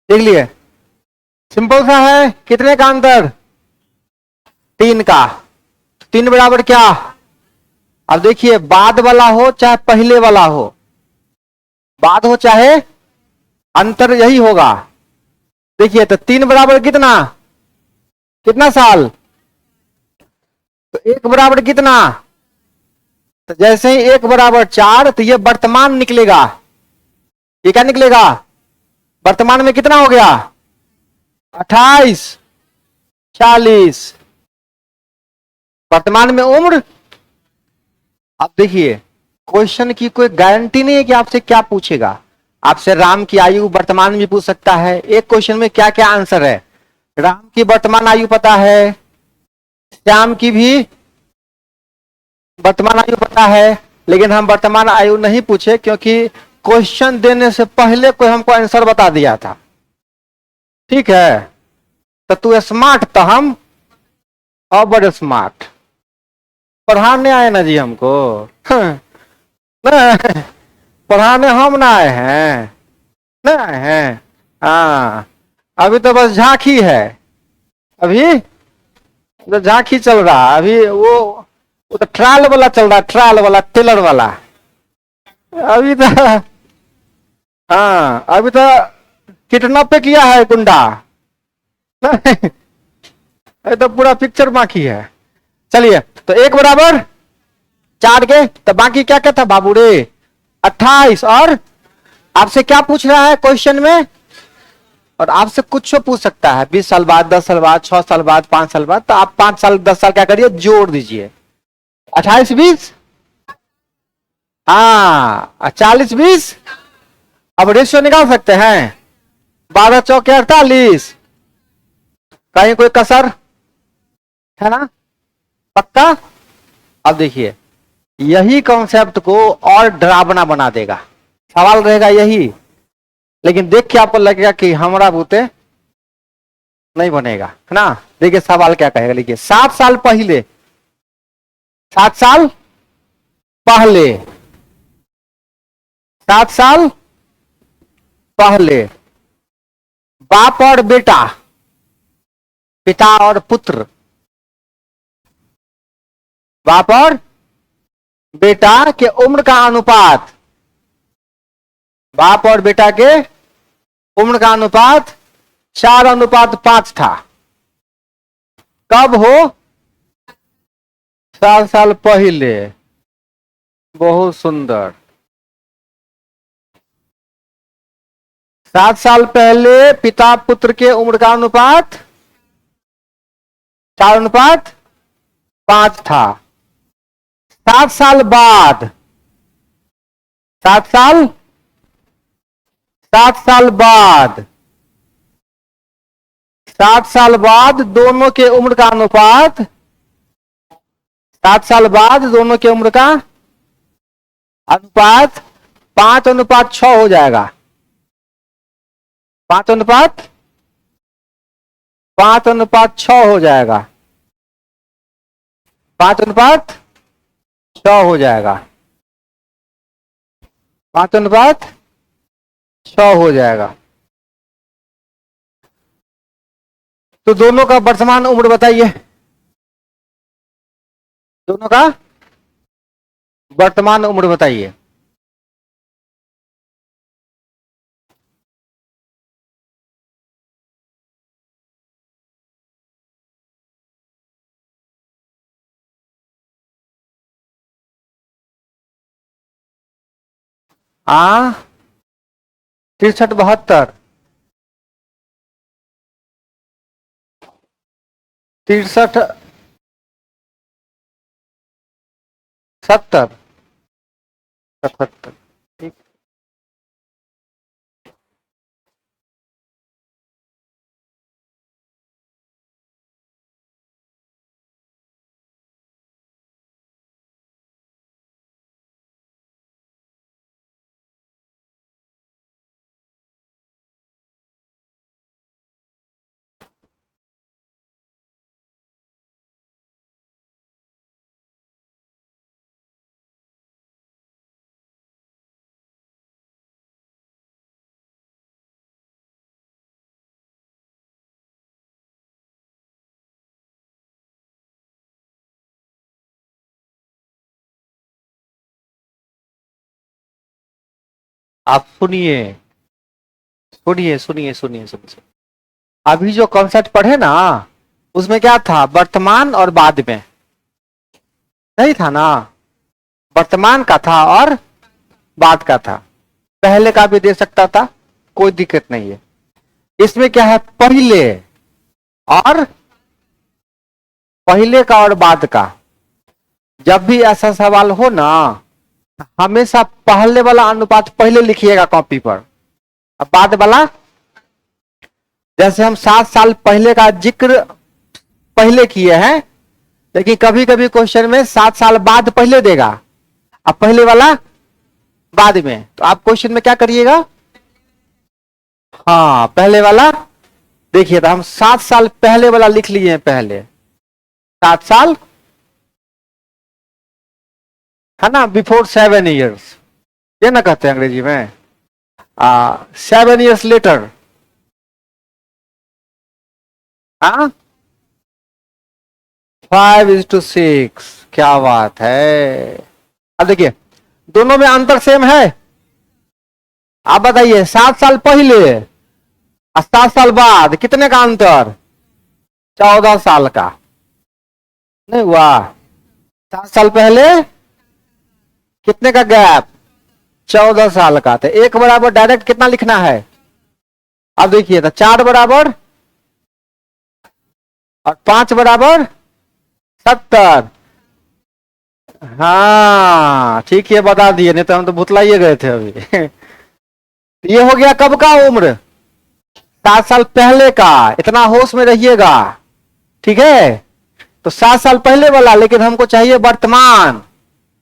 देख लिए, सिंपल सा है। कितने का अंतर? 3 का। 3 बराबर क्या? अब देखिए, बाद वाला हो चाहे पहले वाला हो, बाद हो चाहे, अंतर यही होगा। देखिए, तो 3 बराबर कितना, कितना साल? तो 1 बराबर कितना? तो जैसे ही 1 बराबर 4, तो ये वर्तमान निकलेगा। ये क्या निकलेगा? वर्तमान में कितना हो गया? 28, 40। वर्तमान में उम्र। अब देखिए, क्वेश्चन की कोई गारंटी नहीं है कि आपसे क्या पूछेगा। आपसे राम की आयु वर्तमान में पूछ सकता है। एक क्वेश्चन में क्या क्या आंसर है? राम की वर्तमान आयु पता है, श्याम की भी वर्तमान आयु पता है, लेकिन हम वर्तमान आयु नहीं पूछे क्योंकि क्वेश्चन देने से पहले कोई हमको आंसर बता दिया था। ठीक है, तो तू स्मार्ट, तो हम और बड़े स्मार्ट। पढ़ाने आए ना जी हमको। नहीं, पढ़ाने हम ना आए हैं, नहीं आए हैं। हाँ, अभी तो बस झांकी है। अभी तो झांकी चल रहा है। अभी वो तो ट्रायल वाला चल रहा है, ट्रायल वाला, टेलर वाला। अभी तो, हाँ अभी तो कितना पे किया है गुंडा। नहीं, अभी तो पूरा पिक्चर बाकी है। चलिए, तो 1 बराबर 4 के, तो बाकी क्या क्या था बाबू रे? 28। और आपसे क्या पूछ रहा है क्वेश्चन में? और आपसे कुछ पूछ सकता है, 20 साल बाद, 10 साल बाद, 6 साल बाद, 5 साल बाद। तो आप 5 साल 10 साल क्या करिए, जोड़ दीजिए। 28 20, हाँ 40 20। अब रेशियो निकाल सकते हैं। 12 चौके 48। कहीं कोई कसर है ना? पक्का? अब देखिए, यही कॉन्सेप्ट को और डरावना बना देगा। सवाल रहेगा यही, लेकिन देख के आपको लगेगा कि हमारा बूते नहीं बनेगा, है ना? देखिए सवाल क्या कहेगा, लिखिए। 7 साल पहले, 7 साल पहले, 7 साल पहले बाप और बेटा, पिता और पुत्र, बाप और बेटा के उम्र का अनुपात, बाप और बेटा के उम्र का अनुपात 4:5 था। कब हो? 7 साल पहले। बहुत सुंदर। 7 साल पहले पिता पुत्र के उम्र का अनुपात 4:5 था। 7 साल बाद, 7 साल, 7 साल बाद, 7 साल बाद दोनों के उम्र का अनुपात, 7 साल बाद दोनों के उम्र का अनुपात 5:6 हो जाएगा। 5:6 हो जाएगा। 5:6 हो जाएगा। 5:6 हो जाएगा। तो दोनों का वर्तमान उम्र बताइए। दोनों का वर्तमान उम्र बताइए। आ 63 72, 63 70 77। ठीक। आप सुनिए सुनिए सुनिए सुनिए सुनिए। अभी जो कॉन्सेप्ट पढ़े ना, उसमें क्या था, वर्तमान और बाद में, नहीं था ना, वर्तमान का था और बाद का था। पहले का भी दे सकता था, कोई दिक्कत नहीं है। इसमें क्या है, पहले और पहले का और बाद का। जब भी ऐसा सवाल हो ना, हमेशा पहले वाला अनुपात पहले लिखिएगा कॉपी पर, अब बाद वाला, जैसे हम 7 साल पहले का जिक्र पहले किए हैं, लेकिन कभी कभी क्वेश्चन में 7 साल बाद पहले देगा, अब पहले वाला बाद में, तो आप क्वेश्चन में क्या करिएगा, हाँ पहले वाला। देखिए तो हम 7 साल पहले वाला लिख लिए हैं, पहले 7 साल है ना, बिफोर 7 years, ये ना कहते हैं अंग्रेजी में, 7 years लेटर। हाँ 5:6, क्या बात है। अब देखिए दोनों में अंतर सेम है। आप बताइए 7 साल पहले और 7 साल बाद कितने का अंतर, 14 साल का, नहीं हुआ। 7 साल पहले कितने का गैप, 14 साल का। तो एक बराबर डायरेक्ट कितना लिखना है, अब देखिए तो 4 बराबर और 5 बराबर 70। हाँ ठीक है, बता दिए, नहीं तो हम तो भुतलाइए गए थे अभी। ये हो गया कब का उम्र, 7 साल पहले का, इतना होश में रहिएगा, ठीक है। तो 7 साल पहले वाला, लेकिन हमको चाहिए वर्तमान,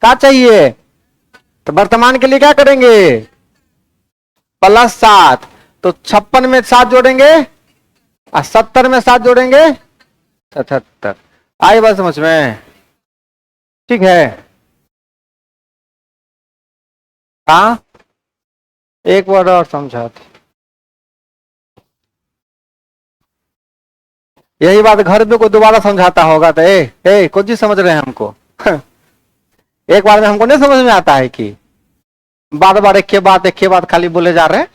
क्या चाहिए, तो वर्तमान के लिए क्या करेंगे, +7, तो 56 में 7 जोड़ेंगे और 70 में 7 जोड़ेंगे 77। आई बात समझ में, ठीक है। हाँ एक बार और समझाते, यही बात घर में कोई दोबारा समझाता होगा तो कुछ ही समझ रहे हैं हमको। एक बार में हमको नहीं समझ में आता है कि बार बार एक के बाद खाली बोले जा रहे हैं।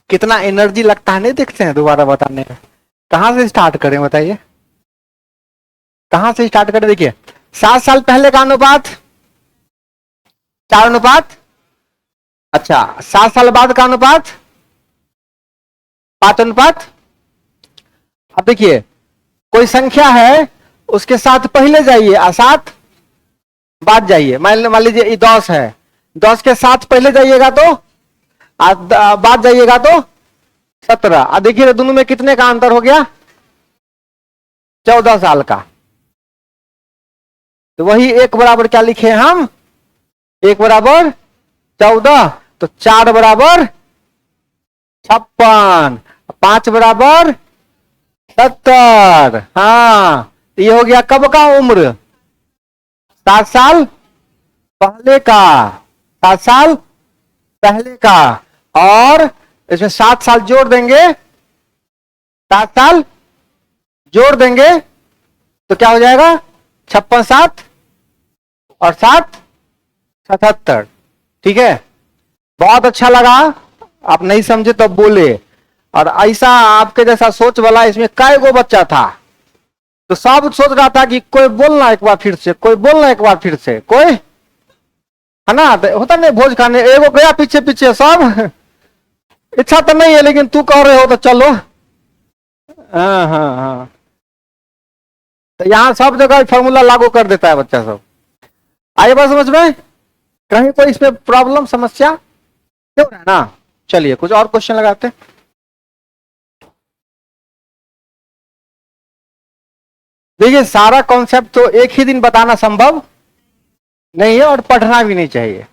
कितना एनर्जी लगता है, नहीं देखते हैं दोबारा बताने में। कहां से स्टार्ट करें बताइए, कहां से स्टार्ट करें। देखिए 7 साल पहले का अनुपात 4:5, अच्छा 7 साल बाद का अनुपात 5:5। अब देखिए कोई संख्या है, उसके साथ पहले जाइए और साथ बाद जाइए। मान लीजिए ये 10 है, 10 के साथ पहले जाइएगा तो बाद जाइएगा तो 17। अब देखिए दोनों में कितने का अंतर हो गया, 14 साल का। तो वही एक बराबर क्या लिखे हम, एक बराबर 14, तो 4 बराबर 56, 5 बराबर 70। हाँ ये हो गया कब का उम्र, 7 साल पहले का, 7 साल पहले का। और इसमें 7 साल जोड़ देंगे, 7 साल जोड़ देंगे तो क्या हो जाएगा, 56 7 और 7 77। ठीक है, बहुत अच्छा लगा। आप नहीं समझे तो बोले। और ऐसा आपके जैसा सोच वाला इसमें कई गो बच्चा था, तो सब सोच रहा था कि कोई बोलना एक बार फिर से, कोई बोलना एक बार फिर से, कोई है ना, तो होता नहीं भोज खाने एगो गया पीछे पीछे सब। इच्छा तो नहीं है लेकिन तू कह रहे हो तो चलो। हाँ हाँ हाँ, तो यहाँ सब जगह फॉर्मूला लागू कर देता है बच्चा सब। आइए बात समझ में, कहीं कोई इसमें प्रॉब्लम समस्या क्यों रहा है ना। चलिए कुछ और क्वेश्चन लगाते हैं। देखिए सारा कॉन्सेप्ट तो एक ही दिन बताना संभव नहीं है और पढ़ना भी नहीं चाहिए,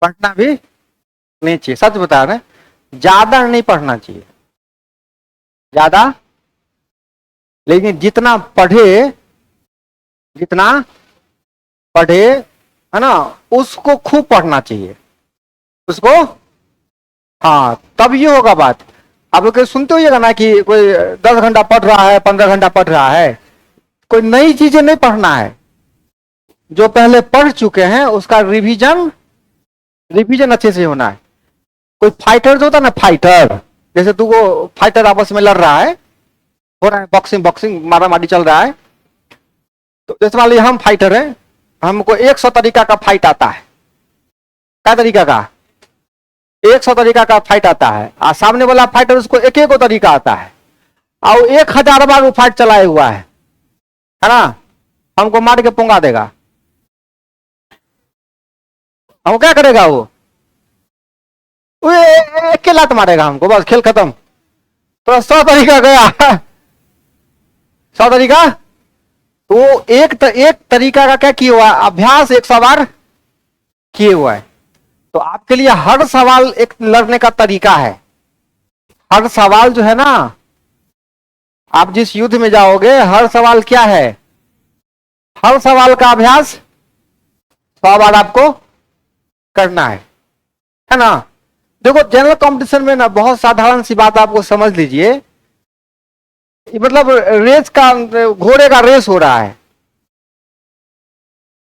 पढ़ना भी नहीं चाहिए। सच बता रहे हैं, ज्यादा नहीं पढ़ना चाहिए, ज्यादा, लेकिन जितना पढ़े, जितना पढ़े है ना, उसको खूब पढ़ना चाहिए उसको। हाँ तब ये होगा बात। आप लोग सुनते होइएगा ना कि कोई 10 घंटा पढ़ रहा है, 15 घंटा पढ़ रहा है, कोई नई चीजें नहीं पढ़ना है, जो पहले पढ़ चुके हैं उसका रिवीजन रिवीजन अच्छे से होना है। कोई फाइटर जो होता है ना, फाइटर, जैसे तू को फाइटर आपस में लड़ रहा है, हो रहा है बॉक्सिंग बॉक्सिंग मारा मारी चल रहा है, तो जैसे मान लीजिए हम फाइटर हैं, हमको 100 तरीका का फाइट आता है। क्या तरीका का? 100 तरीका का फाइट आता है। और सामने वाला फाइटर उसको एक एक तरीका आता है, और 1000 बार वो फाइट चलाए हुआ है ना, हमको मार के पोंगा देगा। हम क्या करेगा वो एक के लात मारेगा हमको, बस खेल खत्म। तो 100 तरीका गया 100 तरीका, तो एक तरीका का क्या किया हुआ, अभ्यास 100 बार किए हुआ है। तो आपके लिए हर सवाल एक लड़ने का तरीका है। हर सवाल जो है ना, आप जिस युद्ध में जाओगे, हर सवाल क्या है, हर सवाल का अभ्यास 100 बार आपको करना है ना। देखो जनरल कंपटीशन में ना, बहुत साधारण सी बात आपको समझ लीजिए, मतलब रेस का, घोड़े का रेस हो रहा है।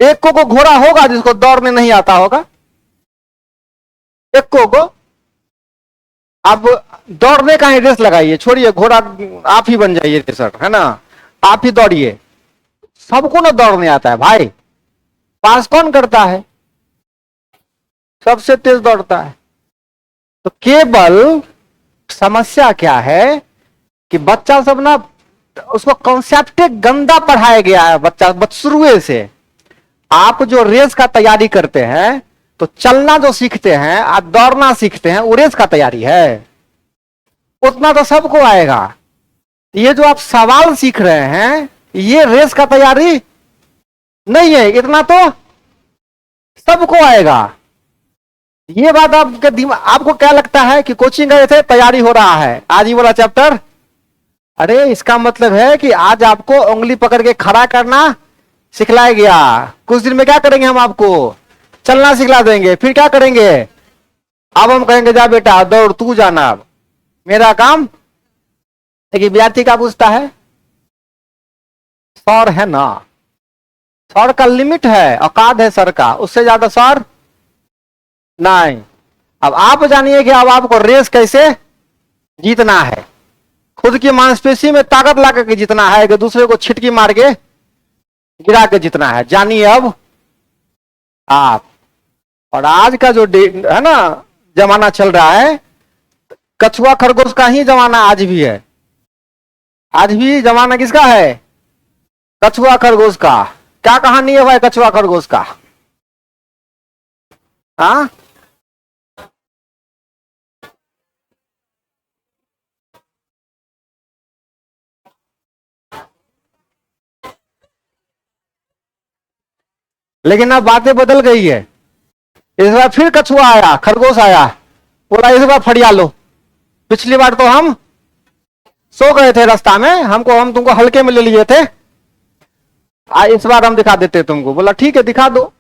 एक को घोड़ा होगा जिसको दौड़ने नहीं आता होगा, एक को आप दौड़ने का ही रेस लगाइए, छोड़िए घोड़ा, आप ही बन जाइए रेसर, है ना, आप ही दौड़िए। सबको ना दौड़ने आता है भाई, पास कौन करता है, सबसे तेज दौड़ता है। तो केवल समस्या क्या है कि बच्चा सब ना, उसको कॉन्सेप्ट गंदा पढ़ाया गया है बच्चा शुरू से। आप जो रेस का तैयारी करते हैं, तो चलना जो सीखते हैं, आप दौड़ना सीखते हैं, वो रेस का तैयारी है, उतना तो सबको आएगा। ये जो आप सवाल सीख रहे हैं, ये रेस का तैयारी नहीं है, इतना तो सबको आएगा। ये बात आपके दिमाग, आपको क्या लगता है कि कोचिंग गए थे, तैयारी हो रहा है आज ही वाला चैप्टर, अरे इसका मतलब है कि आज आपको उंगली पकड़ के खड़ा करना सिखलाया गया। कुछ दिन में क्या करेंगे हम, आपको चलना सिखला देंगे, फिर क्या करेंगे, अब हम कहेंगे जा बेटा दौड़ तू जाना, अब मेरा काम। लेकिन विद्यार्थी क्या पूछता है, सर है ना, सर का लिमिट है, औकात है सर का, उससे ज्यादा सर नहीं। अब आप जानिए कि अब आपको रेस कैसे जीतना है, खुद की मांसपेशी में ताकत ला करके जीतना है कि दूसरे को छिटकी मार के गिरा के जीतना है, जानिए अब आप। और आज का जो है ना जमाना चल रहा है, कछुआ खरगोश का ही जमाना आज भी है। आज भी जमाना किसका है, कछुआ खरगोश का। क्या कहानी है भाई कछुआ खरगोश का, हाँ? लेकिन अब बातें बदल गई है, इस बार फिर कछुआ आया, खरगोश आया, बोला इस बार फड़िया लो। पिछली बार तो हम सो गए थे रास्ता में, हम तुमको हल्के में ले लिए थे, इस बार हम दिखा देते तुमको। बोला ठीक है दिखा दो।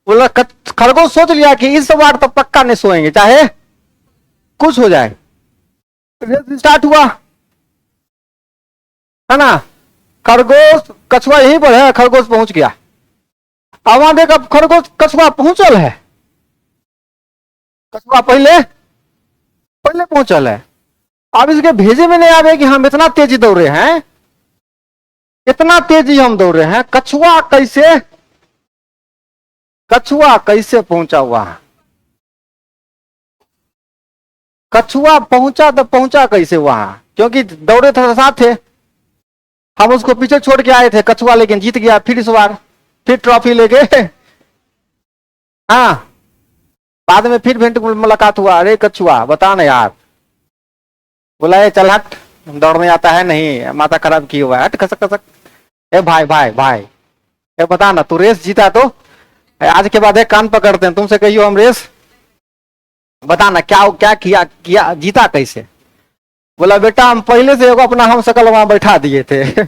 बोला खरगोश सोच लिया कि इस बार तो पक्का नहीं सोएंगे, चाहे कुछ हो जाए। स्टार्ट हुआ, है ना, खरगोश कछुआ यहीं पर है, खरगोश पहुंच गया। अब वहां देख, अब खरगोश कछुआ पहुंचल है, कछुआ पहले पहले पहुंचल है। अब इसके भेजे में नहीं आवे कि हम इतना तेजी दौड़े हैं, इतना तेजी हम दौड़े हैं, कछुआ कैसे पहुंचा हुआ है, कछुआ पहुंचा तो पहुंचा कैसे वहां, क्योंकि दौड़े थे साथ थे, हम उसको पीछे छोड़ के आए थे, कछुआ लेकिन जीत गया फिर इस बार, फिर ट्रॉफी लेके। हाँ, बाद में फिर भेंट मुलाकात हुआ, अरे कछुआ बता ना यार, बोला ये चल हट, दौड़ने आता है नहीं, माथा खराब की हुआ है, हट खसक खसक। ए भाई भाई भाई, ए बता ना तू रेस जीता तो आज के बाद एक कान पकड़ते हैं तुमसे, कहियो हम रेस, बता ना क्या क्या किया जीता कैसे। बोला बेटा हम पहले से अपना हम शकल वहां बैठा दिए थे।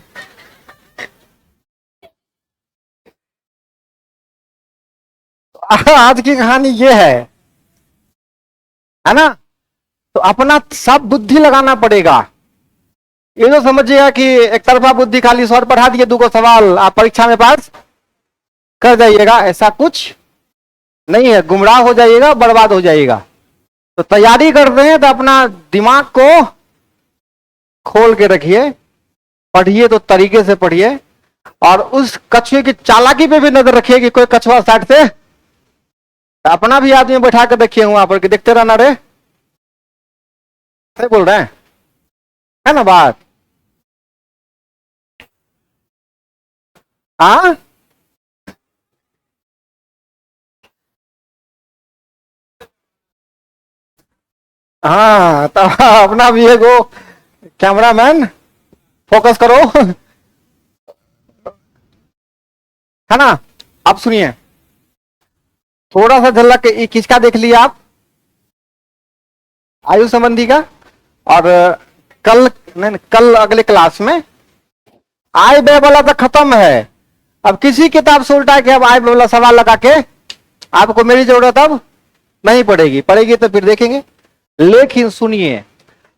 आज की कहानी ये है ना। तो अपना सब बुद्धि लगाना पड़ेगा। ये तो समझिएगा कि एक तरफा बुद्धि, खाली सर पढ़ा दिए 2 सवाल, आप परीक्षा में पास कर जाइएगा, ऐसा कुछ नहीं है, गुमराह हो जाइएगा, बर्बाद हो जाइएगा। तो तैयारी कर रहे हैं तो अपना दिमाग को खोल के रखिए, पढ़िए तो तरीके से पढ़िए, और उस कछुए की चालाकी पे भी नजर रखिए कि कोई कछुआ साइड से अपना भी आदमी बैठा कर देखिए वहां पर कि देखते रहना रे, सही बोल रहे हैं, है ना बात? हाँ हाँ, तो अपना भी एगो कैमरामैन फोकस करो, है ना? अब सुनिए, थोड़ा सा झलक किसका देख लिया आप, आयु संबंधी का। और कल नहीं, कल अगले क्लास में आय व्यय वाला तो खत्म है। अब किसी किताब से उल्टा के अब आय व्यय वाला सवाल लगा के आपको मेरी जरूरत अब नहीं पड़ेगी, पड़ेगी तो फिर देखेंगे। लेकिन सुनिए,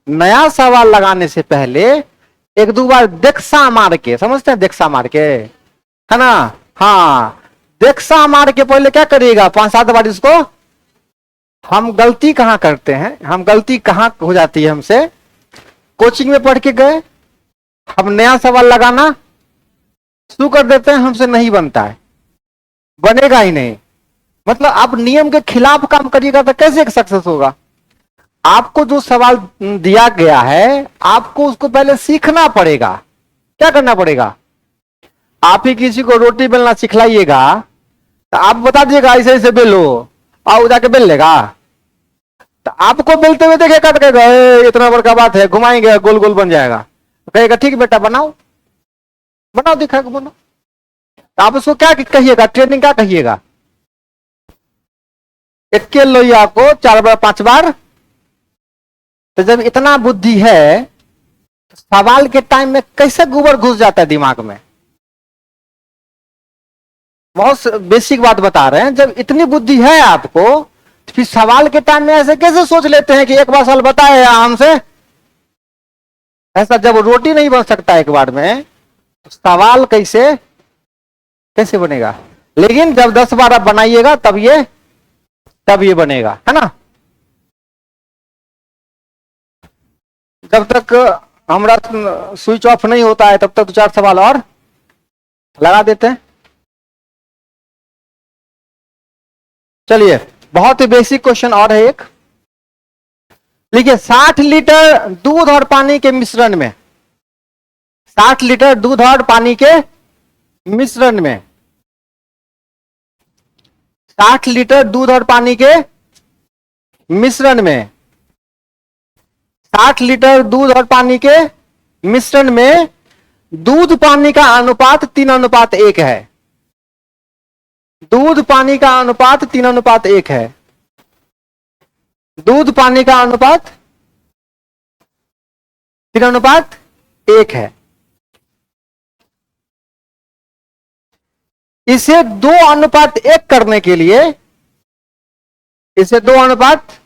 नया सवाल लगाने से पहले एक दो बार देक्षा मार के, समझते हैं देक्षा मार के, है ना? हाँ, देक्षा मार के पहले क्या करिएगा, 5-7 बार इसको, हम गलती कहां करते हैं, हम गलती कहां हो जाती है हमसे, कोचिंग में पढ़ के गए, हम नया सवाल लगाना शुरू कर देते हैं, हमसे नहीं बनता है, बनेगा ही नहीं। मतलब आप नियम के खिलाफ काम करिएगा तो कैसे सक्सेस होगा? आपको जो सवाल दिया गया है, आपको उसको पहले सीखना पड़ेगा। क्या करना पड़ेगा? आप ही किसी को रोटी बेलना सिखलाइएगा तो आप बता दीजिएगा ऐसे ऐसे बेलो, आओ जाके बेल लेगा। तो आपको बेलते हुए देखेगा तो कहेगा इतना बड़का बात है, घुमाएंगे गोल गोल बन जाएगा, तो कहेगा ठीक बेटा बनाओ, बनाओ दिखाएगा, बनाओ। तो आप उसको क्या कहिएगा, ट्रेनिंग क्या कहिएगा? एक के लोहिया को 4 बार 5 बार। तो जब इतना बुद्धि है तो सवाल के टाइम में कैसे गोबर घुस जाता है दिमाग में? बहुत बेसिक बात बता रहे हैं, जब इतनी बुद्धि है आपको तो फिर सवाल के टाइम में ऐसे कैसे सोच लेते हैं कि एक बार सवाल बताए हमसे, ऐसा जब रोटी नहीं बन सकता एक बार में तो सवाल कैसे कैसे बनेगा? लेकिन जब 10 बार आप बनाइएगा तब ये बनेगा, है ना? जब तक हमारा स्विच ऑफ नहीं होता है तब तक 2-4 सवाल और लगा देते हैं। चलिए, बहुत ही बेसिक क्वेश्चन और है एक, लिखिए 60 लीटर दूध और पानी के मिश्रण में, 60 लीटर दूध और पानी के मिश्रण में, 60 लीटर दूध और पानी के मिश्रण में, 60 लीटर दूध और पानी के मिश्रण में दूध पानी का अनुपात 3:1 है। दूध पानी का अनुपात 3:1 है। दूध पानी का अनुपात 3:1 है। इसे 2:1 करने के लिए, इसे 2:1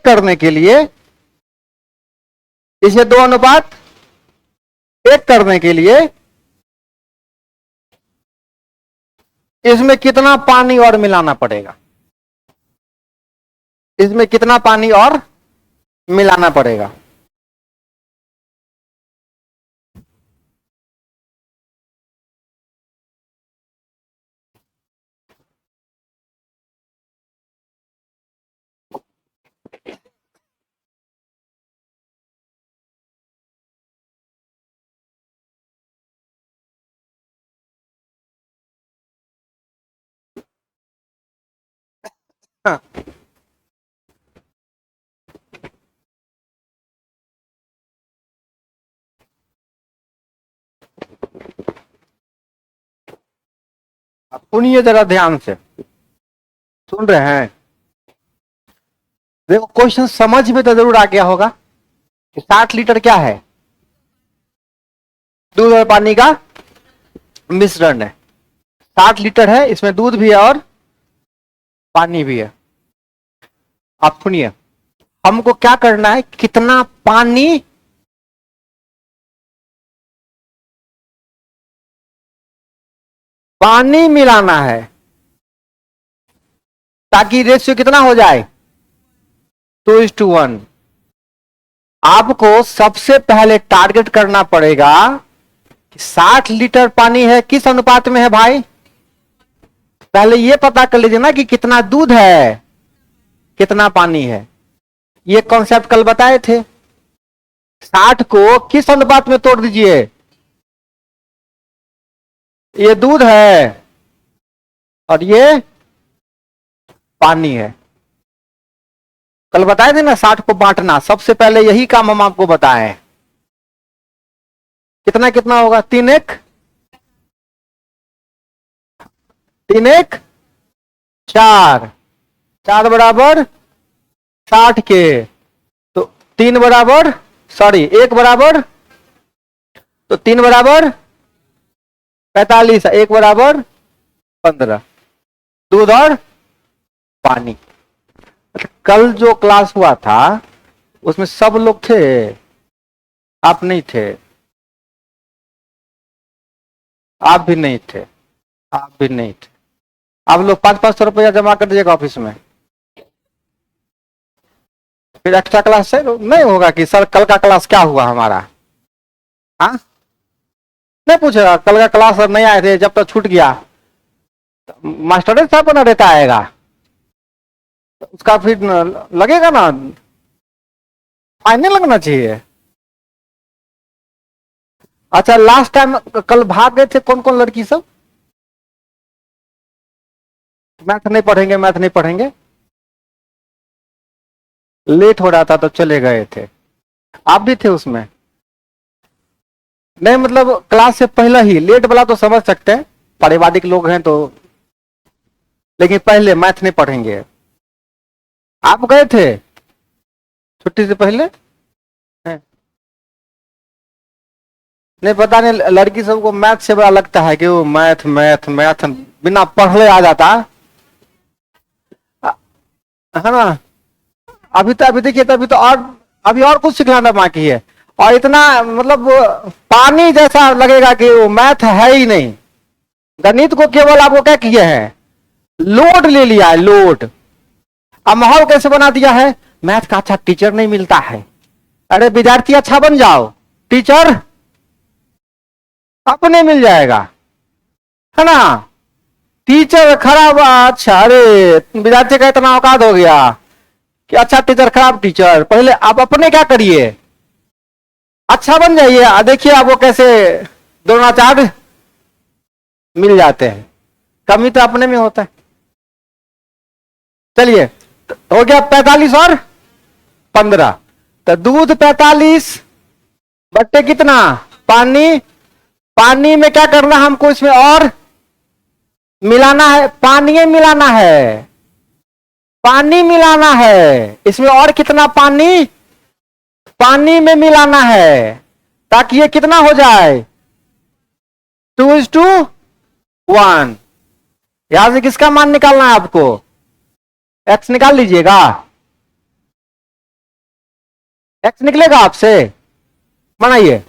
करने के लिए, इसे 2:1 करने के लिए इसमें कितना पानी और मिलाना पड़ेगा? इसमें कितना पानी और मिलाना पड़ेगा? हाँ। आप सुनिए जरा ध्यान से, सुन रहे हैं? देखो क्वेश्चन समझ में तो जरूर आ गया होगा कि 60 लीटर क्या है, दूध और पानी का मिश्रण है। 60 लीटर है, इसमें दूध भी है और पानी भी है। आप सुनिए, हमको क्या करना है, कितना पानी पानी मिलाना है ताकि रेशियो कितना हो जाए 2:1। आपको सबसे पहले टारगेट करना पड़ेगा कि 60 लीटर पानी है, किस अनुपात में है भाई? पहले ये पता कर लीजिए ना कि कितना दूध है कितना पानी है। ये कॉन्सेप्ट कल बताए थे। 60 को किस अनुपात में तोड़ दीजिए? ये दूध है और ये पानी है। कल बताए थे ना 60 को बांटना, सबसे पहले यही काम हम आपको बताए। कितना कितना होगा? 3:1 3:1 4, 4 बराबर 60 के, तो 3 बराबर सॉरी 1 बराबर, तो 3 बराबर 45, 1 बराबर 15, दूध और पानी। कल जो क्लास हुआ था उसमें सब लोग थे, आप नहीं थे, आप भी नहीं थे, आप भी नहीं थे। आप लोग 500-500 रुपया जमा कर दीजिएगा ऑफिस में, फिर एक्स्ट्रा क्लास से नहीं होगा कि सर कल का क्लास क्या हुआ हमारा। हाँ, नहीं पूछेगा कल का क्लास सर नहीं आए थे, जब तक छूट गया मास्टर साहब को ना देता आएगा, उसका फिर लगेगा ना, फाइन नहीं लगना चाहिए। अच्छा, लास्ट टाइम कल भाग गए थे कौन कौन लड़की सब? मैथ नहीं पढ़ेंगे, मैथ नहीं पढ़ेंगे, लेट हो रहा था तो चले गए थे। आप भी थे उसमें? नहीं मतलब क्लास से पहले ही, लेट वाला तो समझ सकते हैं, पारिवारिक लोग हैं तो, लेकिन पहले मैथ नहीं पढ़ेंगे। आप गए थे छुट्टी से पहले? हैं? नहीं पता नहीं, लड़की सबको मैथ से बड़ा लगता है कि वो मैथ मैथ मैथ बिना पढ़ले आ जाता है ना। अभी देखिए, तो अभी तो और अभी और कुछ सिखलाना बाकी है, और इतना मतलब पानी जैसा लगेगा कि वो मैथ है ही नहीं। गणित को केवल आपको क्या किए हैं, लोड ले लिया है, लोड। अब माहौल कैसे बना दिया है, मैथ का अच्छा टीचर नहीं मिलता है, अरे विद्यार्थी अच्छा बन जाओ, टीचर अपने मिल जाएगा, है ना। टीचर खराब, अच्छा, अरे विद्यार्थी का इतना औकात हो गया कि अच्छा टीचर खराब टीचर। पहले आप अपने क्या करिए, अच्छा बन जाइए, देखिए आपको कैसे द्रोणाचार्य मिल जाते हैं। कमी तो अपने में होता है। चलिए, हो गया 45 और 15, तो दूध 45 बट्टे कितना पानी। पानी में क्या करना हमको, इसमें और मिलाना है, पानी मिलाना है, पानी मिलाना है इसमें, और कितना पानी, पानी में मिलाना है ताकि ये कितना हो जाए 2:1। यहां से किसका मान निकालना है आपको, एक्स निकाल लीजिएगा, एक्स निकलेगा आपसे, बनाइए।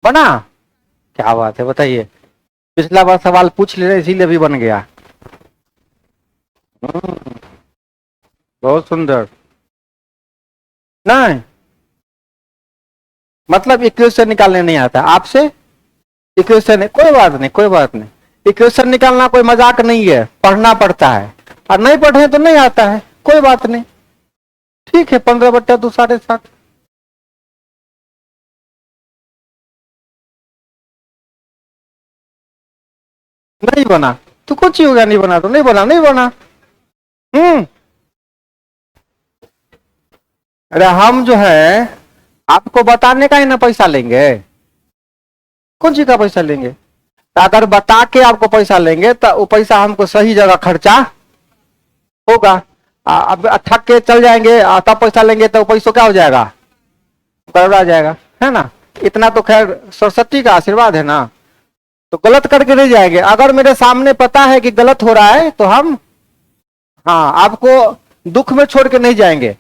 बना, क्या बात है, बताइए। पिछला बार सवाल पूछ ले रहे इसीलिए भी बन गया। बहुत सुंदर। नहीं मतलब इक्वेशन निकालने नहीं आता आपसे, इक्वेशन है, कोई बात नहीं, कोई बात नहीं। इक्वेशन निकालना कोई मजाक नहीं है, पढ़ना पड़ता है, और नहीं पढ़े तो नहीं आता है, कोई बात नहीं। ठीक है, 15/2 7.5। नहीं बना तो कुछ ही हो गया, नहीं बना तो नहीं बना, नहीं बना। हम्म, अरे हम जो है आपको बताने का ही ना पैसा लेंगे, कौन सी का पैसा लेंगे। तो अगर बता के आपको पैसा लेंगे तो वो पैसा हमको सही जगह खर्चा होगा। अब थक के चल जाएंगे तब पैसा लेंगे तो पैसों क्या हो जाएगा, गड़बड़ा जाएगा, है ना। इतना तो खैर सरस्वती का आशीर्वाद है ना, तो गलत करके नहीं जाएंगे। अगर मेरे सामने पता है कि गलत हो रहा है तो हम, हाँ, आपको दुख में छोड़ के नहीं जाएंगे।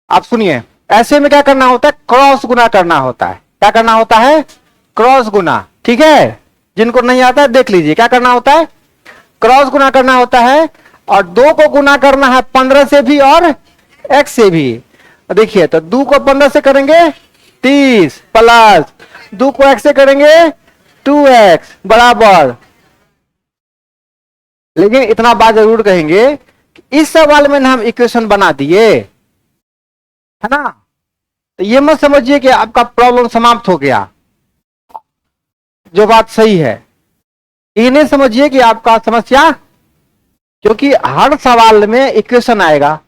आप सुनिए, ऐसे में क्या करना होता है, क्रॉस गुना करना होता है। क्या करना होता है, क्रॉस गुना, ठीक है। जिनको नहीं आता है देख लीजिए, क्या करना होता है, क्रॉस गुना करना होता है। और 2 को गुना करना है 15 से भी और x से भी। देखिए, तो 2 को 15 से करेंगे 30 प्लस 2 को x से करेंगे 2x बराबर। लेकिन इतना बात जरूर कहेंगे कि इस सवाल में ना हम इक्वेशन बना दिए, है ना। तो ये मत समझिए कि आपका प्रॉब्लम समाप्त हो गया, जो बात सही है। ये नहीं समझिए कि आपका समस्या, क्योंकि हर सवाल में इक्वेशन आएगा,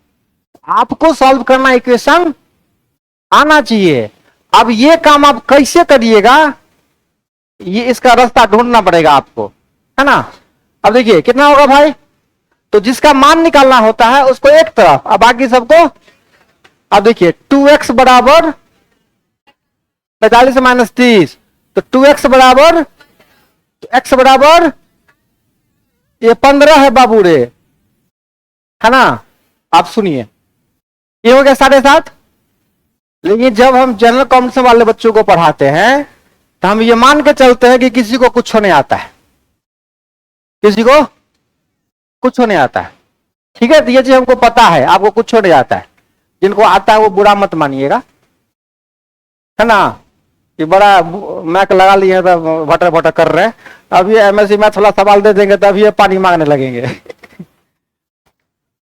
आपको सॉल्व करना इक्वेशन आना चाहिए। अब ये काम आप कैसे करिएगा, ये इसका रास्ता ढूंढना पड़ेगा आपको, है ना। अब देखिए कितना होगा भाई, तो जिसका मान निकालना होता है उसको एक तरफ, अब बाकी सबको। अब देखिए 2x बराबर 45 माइनस 30, तो 2x बराबर, तो x बराबर ये 15 है बाबू रे, है ना। आप सुनिए, ये हो गया 7.5। लेकिन जब हम जनरल कॉम्पिटिशन वाले बच्चों को पढ़ाते हैं तो हम ये मान के चलते हैं कि किसी को कुछ नहीं आता है, किसी को कुछ नहीं आता है, ठीक है। तो ये चीज हमको पता है, आपको कुछ नहीं आता है। जिनको आता है वो बुरा मत मानिएगा, है ना, कि बड़ा मैक लगा लिए तो भटर भटर कर रहे हैं। अब ये एमएससी मैथ वाला सवाल दे देंगे तब ये पानी मांगने लगेंगे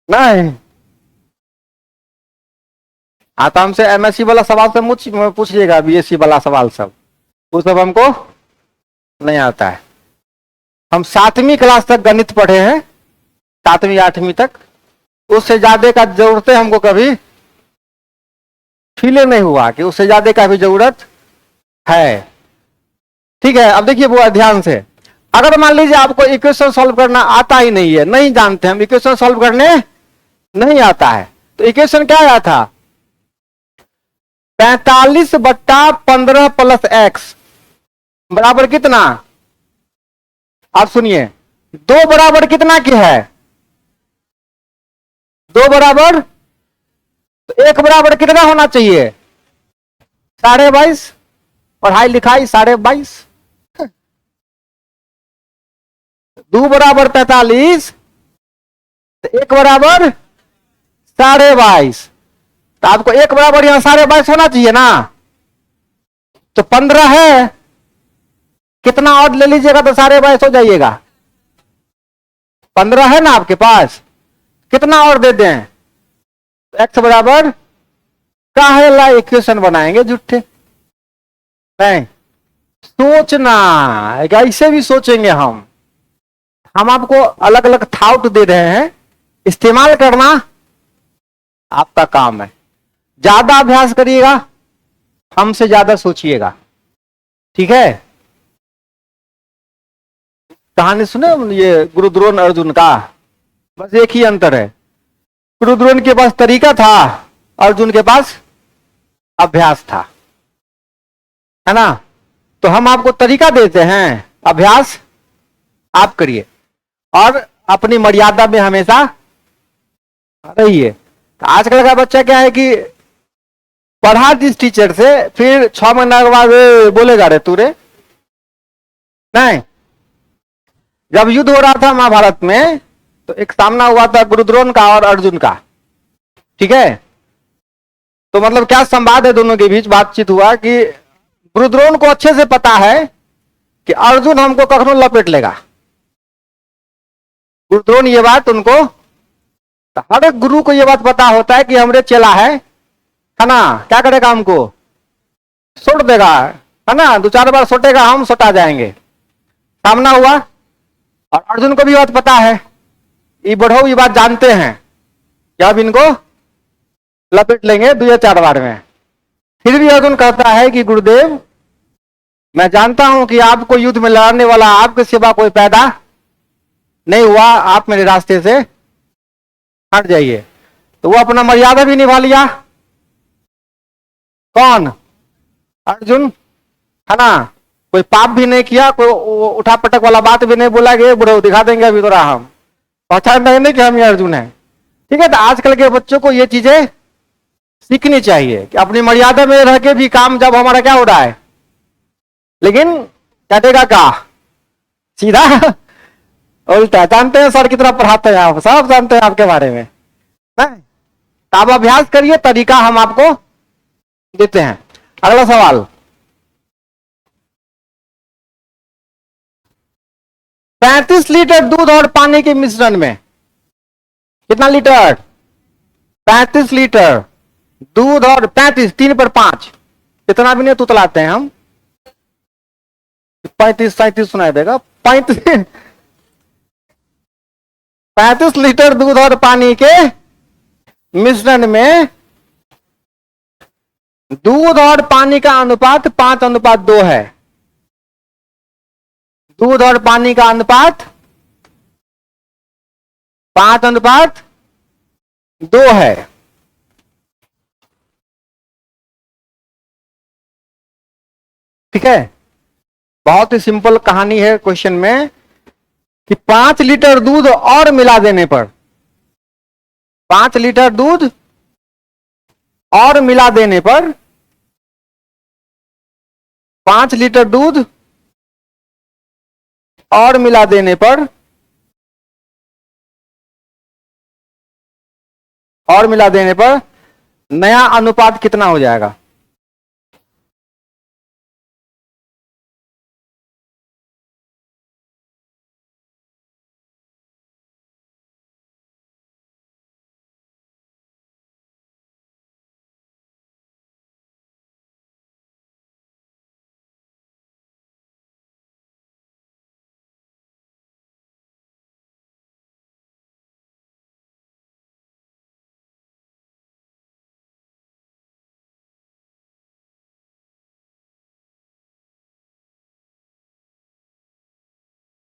नहीं। हाँ, तो हमसे एमएससी वाला सवाल सब पूछिएगा, बीएससी वाला सवाल सब, वो सब हमको नहीं आता है। हम 7वीं क्लास तक गणित पढ़े हैं, 7वीं 8वीं तक, उससे ज्यादा का जरूरत हमको कभी फील नहीं हुआ कि उससे ज्यादा का भी जरूरत है, ठीक है। अब देखिए वो ध्यान से, अगर मान लीजिए आपको इक्वेशन सॉल्व करना आता ही नहीं है, नहीं जानते हम इक्वेशन सॉल्व करने नहीं आता है, तो इक्वेशन क्या आया था, 45/15 प्लस x बराबर कितना। आप सुनिए, 2 बराबर कितना की है, 2 बराबर, तो 1 बराबर कितना होना चाहिए, 22.5, पढ़ाई लिखाई 22.5। 2 बराबर 45, तो 1 बराबर 22.5, तो आपको 1 बराबर यहां 22.5 होना चाहिए ना। तो 15 है, कितना और ले लीजिएगा तो 22.5 हो जाइएगा। 15 है ना आपके पास, कितना और दे दें, x बराबर, काहे ला इक्वेशन बनाएंगे झूठे, नहीं सोचना, ऐसे भी सोचेंगे हम आपको अलग अलग थाउट दे रहे हैं, इस्तेमाल करना आपका काम है। ज्यादा अभ्यास करिएगा, हमसे ज्यादा सोचिएगा, ठीक है। कहानी सुने ये गुरु द्रोण अर्जुन का, बस एक ही अंतर है, गुरु द्रोण के पास तरीका था, अर्जुन के पास अभ्यास था, है ना। तो हम आपको तरीका देते हैं, अभ्यास आप करिए और अपनी मर्यादा में हमेशा रहिए। तो आजकल का बच्चा क्या है कि पढ़ा जिस टीचर से, फिर 6 महीना के बाद बोलेगा रे तू रे, नहीं। जब युद्ध हो रहा था महाभारत में, तो एक सामना हुआ था गुरुद्रोण का और अर्जुन का, ठीक है। तो मतलब क्या संवाद है दोनों के बीच, बातचीत हुआ कि गुरुद्रोण को अच्छे से पता है कि अर्जुन हमको कखनो लपेट लेगा। गुरुद्रोण ये बात उनको, तो हर एक गुरु को ये बात पता होता है कि हमरे चेला है ना, क्या करेगा हमको सोट देगा, है ना, 2-4 बार सोटेगा, हम सोटा जाएंगे। सामना हुआ और अर्जुन को भी बात पता है, ये बढ़ो ये बात जानते हैं कि अब इनको लपेट लेंगे 2 या 4 बार में। फिर भी अर्जुन कहता है कि गुरुदेव मैं जानता हूं कि आपको युद्ध में लड़ने वाला आपके सिवा कोई पैदा नहीं हुआ, आप मेरे रास्ते से हट जाइए। तो वो अपना मर्यादा भी निभा लिया। कौन? अर्जुन, है ना। कोई पाप भी नहीं किया, कोई उठा पटक वाला बात भी नहीं बोला कि बुढ़ो दिखा देंगे अभी तो हम पहचान देंगे कि हम ही अर्जुन है। ठीक है, तो आजकल के बच्चों को ये चीजें सीखनी चाहिए कि अपनी मर्यादा में रह के भी काम जब हमारा क्या हो रहा है, लेकिन कटेगा क्या सीधा उल्टा। जानते हैं सर कितना पढ़ाते हैं आप, सब जानते हैं आपके बारे में। नहीं, आप अभ्यास करिए, तरीका हम आपको देते हैं। अगला सवाल, 35 लीटर दूध और पानी के मिश्रण में कितना लीटर? 35 लीटर दूध और 35, 3 पर 5, इतना भी नहीं तुतलाते हैं हम। 35 37 सुनाई देगा। 35 लीटर दूध और पानी के मिश्रण में दूध और पानी का अनुपात 5:2 है। दूध और पानी का अनुपात 5:2 है। ठीक है, बहुत ही सिंपल कहानी है क्वेश्चन में कि 5 लीटर दूध और मिला देने पर, 5 लीटर दूध और मिला देने पर, 5 लीटर दूध और मिला देने पर, और मिला देने पर नया अनुपात कितना हो जाएगा?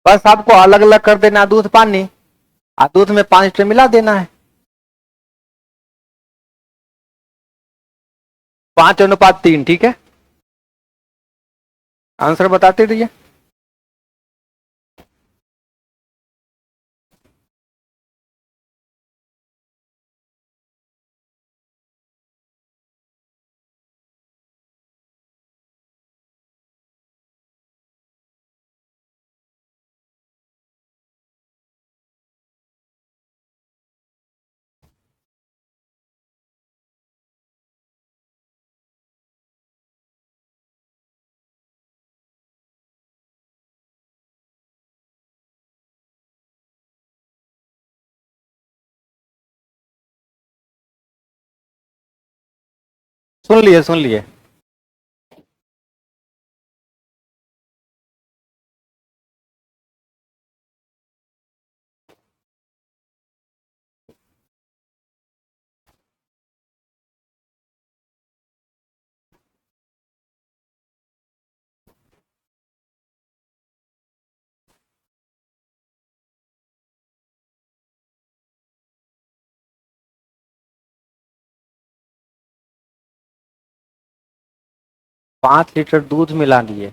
बस आपको अलग अलग कर देना दूध पानी, और दूध में 5 लीटर मिला देना है। 5:3, ठीक है। आंसर बताते रहिए। सुन लिए, सुन लिए। पांच लीटर दूध मिला लिए,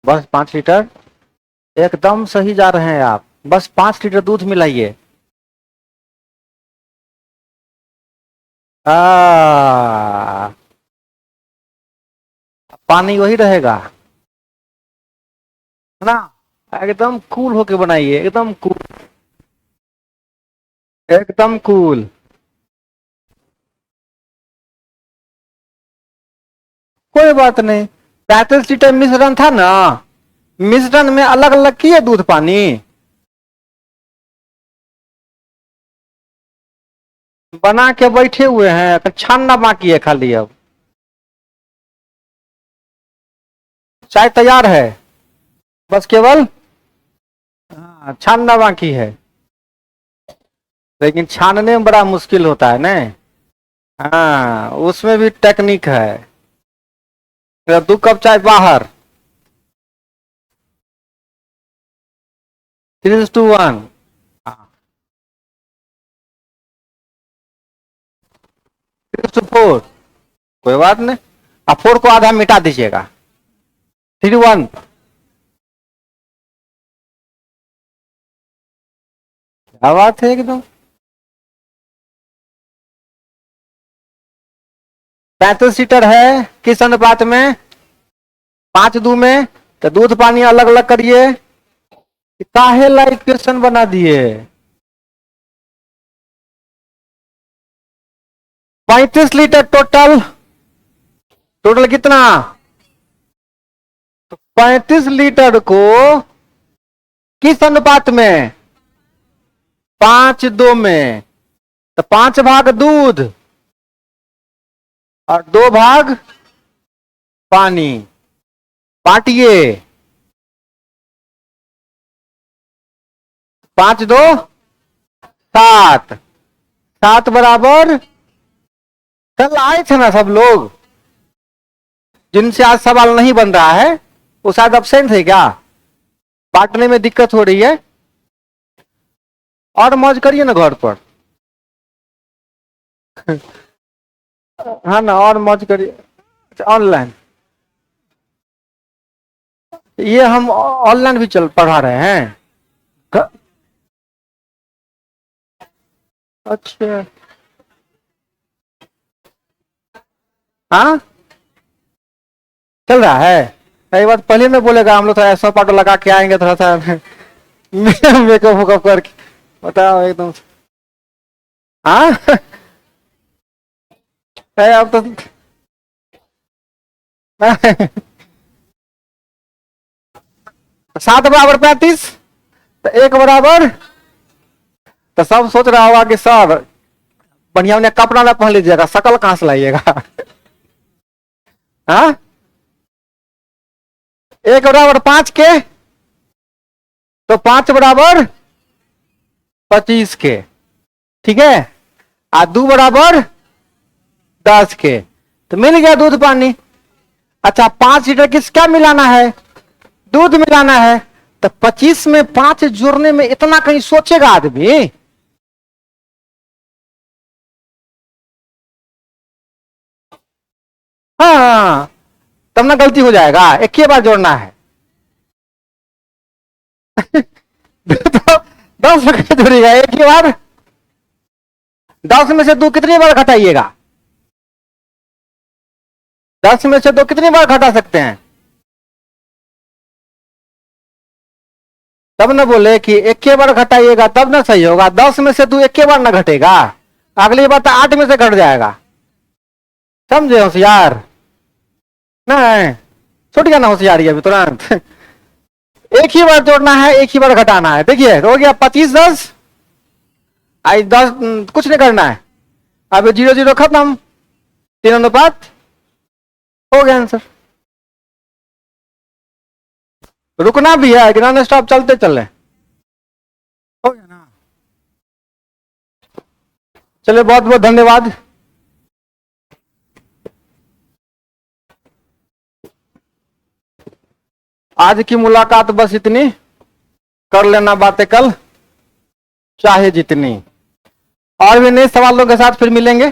बस 5 लीटर। एकदम सही जा रहे हैं आप, बस 5 लीटर दूध मिलाइए। पानी वही रहेगा, है ना। एकदम कूल होके बनाइए, एकदम कूल, एकदम कूल। कोई बात नहीं, 35 लीटर मिश्रण था ना, मिश्रण में अलग अलग किए दूध पानी, बना के बैठे हुए हैं, तो छानना बाकी है खाली। अब चाय तैयार है, बस केवल छानना बाकी है। लेकिन छानने में बड़ा मुश्किल होता है ना। हाँ, उसमें भी टेक्निक है। 2 कप चाय बाहर, 3:1। 4, कोई बात नहीं। अब 4 को आधा मिटा दीजिएगा, 3 1। क्या बात है एकदम। 35 लीटर है किस अनुपात में? 5 2 में। तो दूध पानी अलग अलग करिए। काहे ला इक्वेशन बना दिए? 35 लीटर टोटल। टोटल कितना? तो 35 लीटर को किस अनुपात में? 5 2 में। तो 5 भाग दूध और 2 भाग पानी। बांटिए। 5 2 7। 7 बराबर। कल आए थे ना सब लोग जिनसे आज सवाल नहीं बन रहा है, वो शायद अब्सेंट थे क्या? बांटने में दिक्कत हो रही है। और मौज करिए ना घर पर। हाँ ना, और मौज करिए ऑनलाइन। ये हम ऑनलाइन भी पढ़ा रहे हैं। अच्छा। हाँ चल रहा है। एक बात पहले में बोलेगा, हम लोग थोड़ा ऐसा पाटो लगा के आएंगे थोड़ा सा मेकअप वेकअप करके। बताओ एकदम। हाँ अब तो 7 बराबर 35। तो 1 बराबर। तो सब सोच रहा होगा कि सर बढ़िया बढ़िया कपड़ा ना पहन लीजिएगा, शकल कहां से लाइएगा। हाँ 1 बराबर 5 के। तो 5 बराबर 25 के। ठीक है। आ 2 बराबर 10 के। तो मिल गया दूध पानी। अच्छा 5 लीटर किस क्या मिलाना है? दूध मिलाना है। तो 25 में 5 जोड़ने में इतना कहीं सोचेगा आदमी? हाँ तब ना गलती हो जाएगा। एक ही बार जोड़ना है। तो 10 रुपये जोड़िएगा एक ही बार। 10 में से 2 कितनी बार घटाइएगा? 10 में से 2 कितनी बार घटा सकते हैं? तब ना बोले कि एक के बार घटाइएगा तब ना सही होगा। 10 में से 2 एक के बार ना घटेगा। अगली बार तो 8 में से घट जाएगा। समझे होशियार? नहीं छूट गया ना होशियारी अभी तुरंत। एक ही बार जोड़ना है, एक ही बार घटाना है। देखिए हो गया 25 10। आई 10 कुछ नहीं करना है। अब 0 0 खत्म। 3 अनुपात। हो गया आंसर। रुकना भी है कि नॉन स्टॉप चलते चले? हो गया ना। चलिए बहुत बहुत धन्यवाद। आज की मुलाकात बस इतनी। कर लेना बातें कल चाहे जितनी। और भी नए सवालों के साथ फिर मिलेंगे।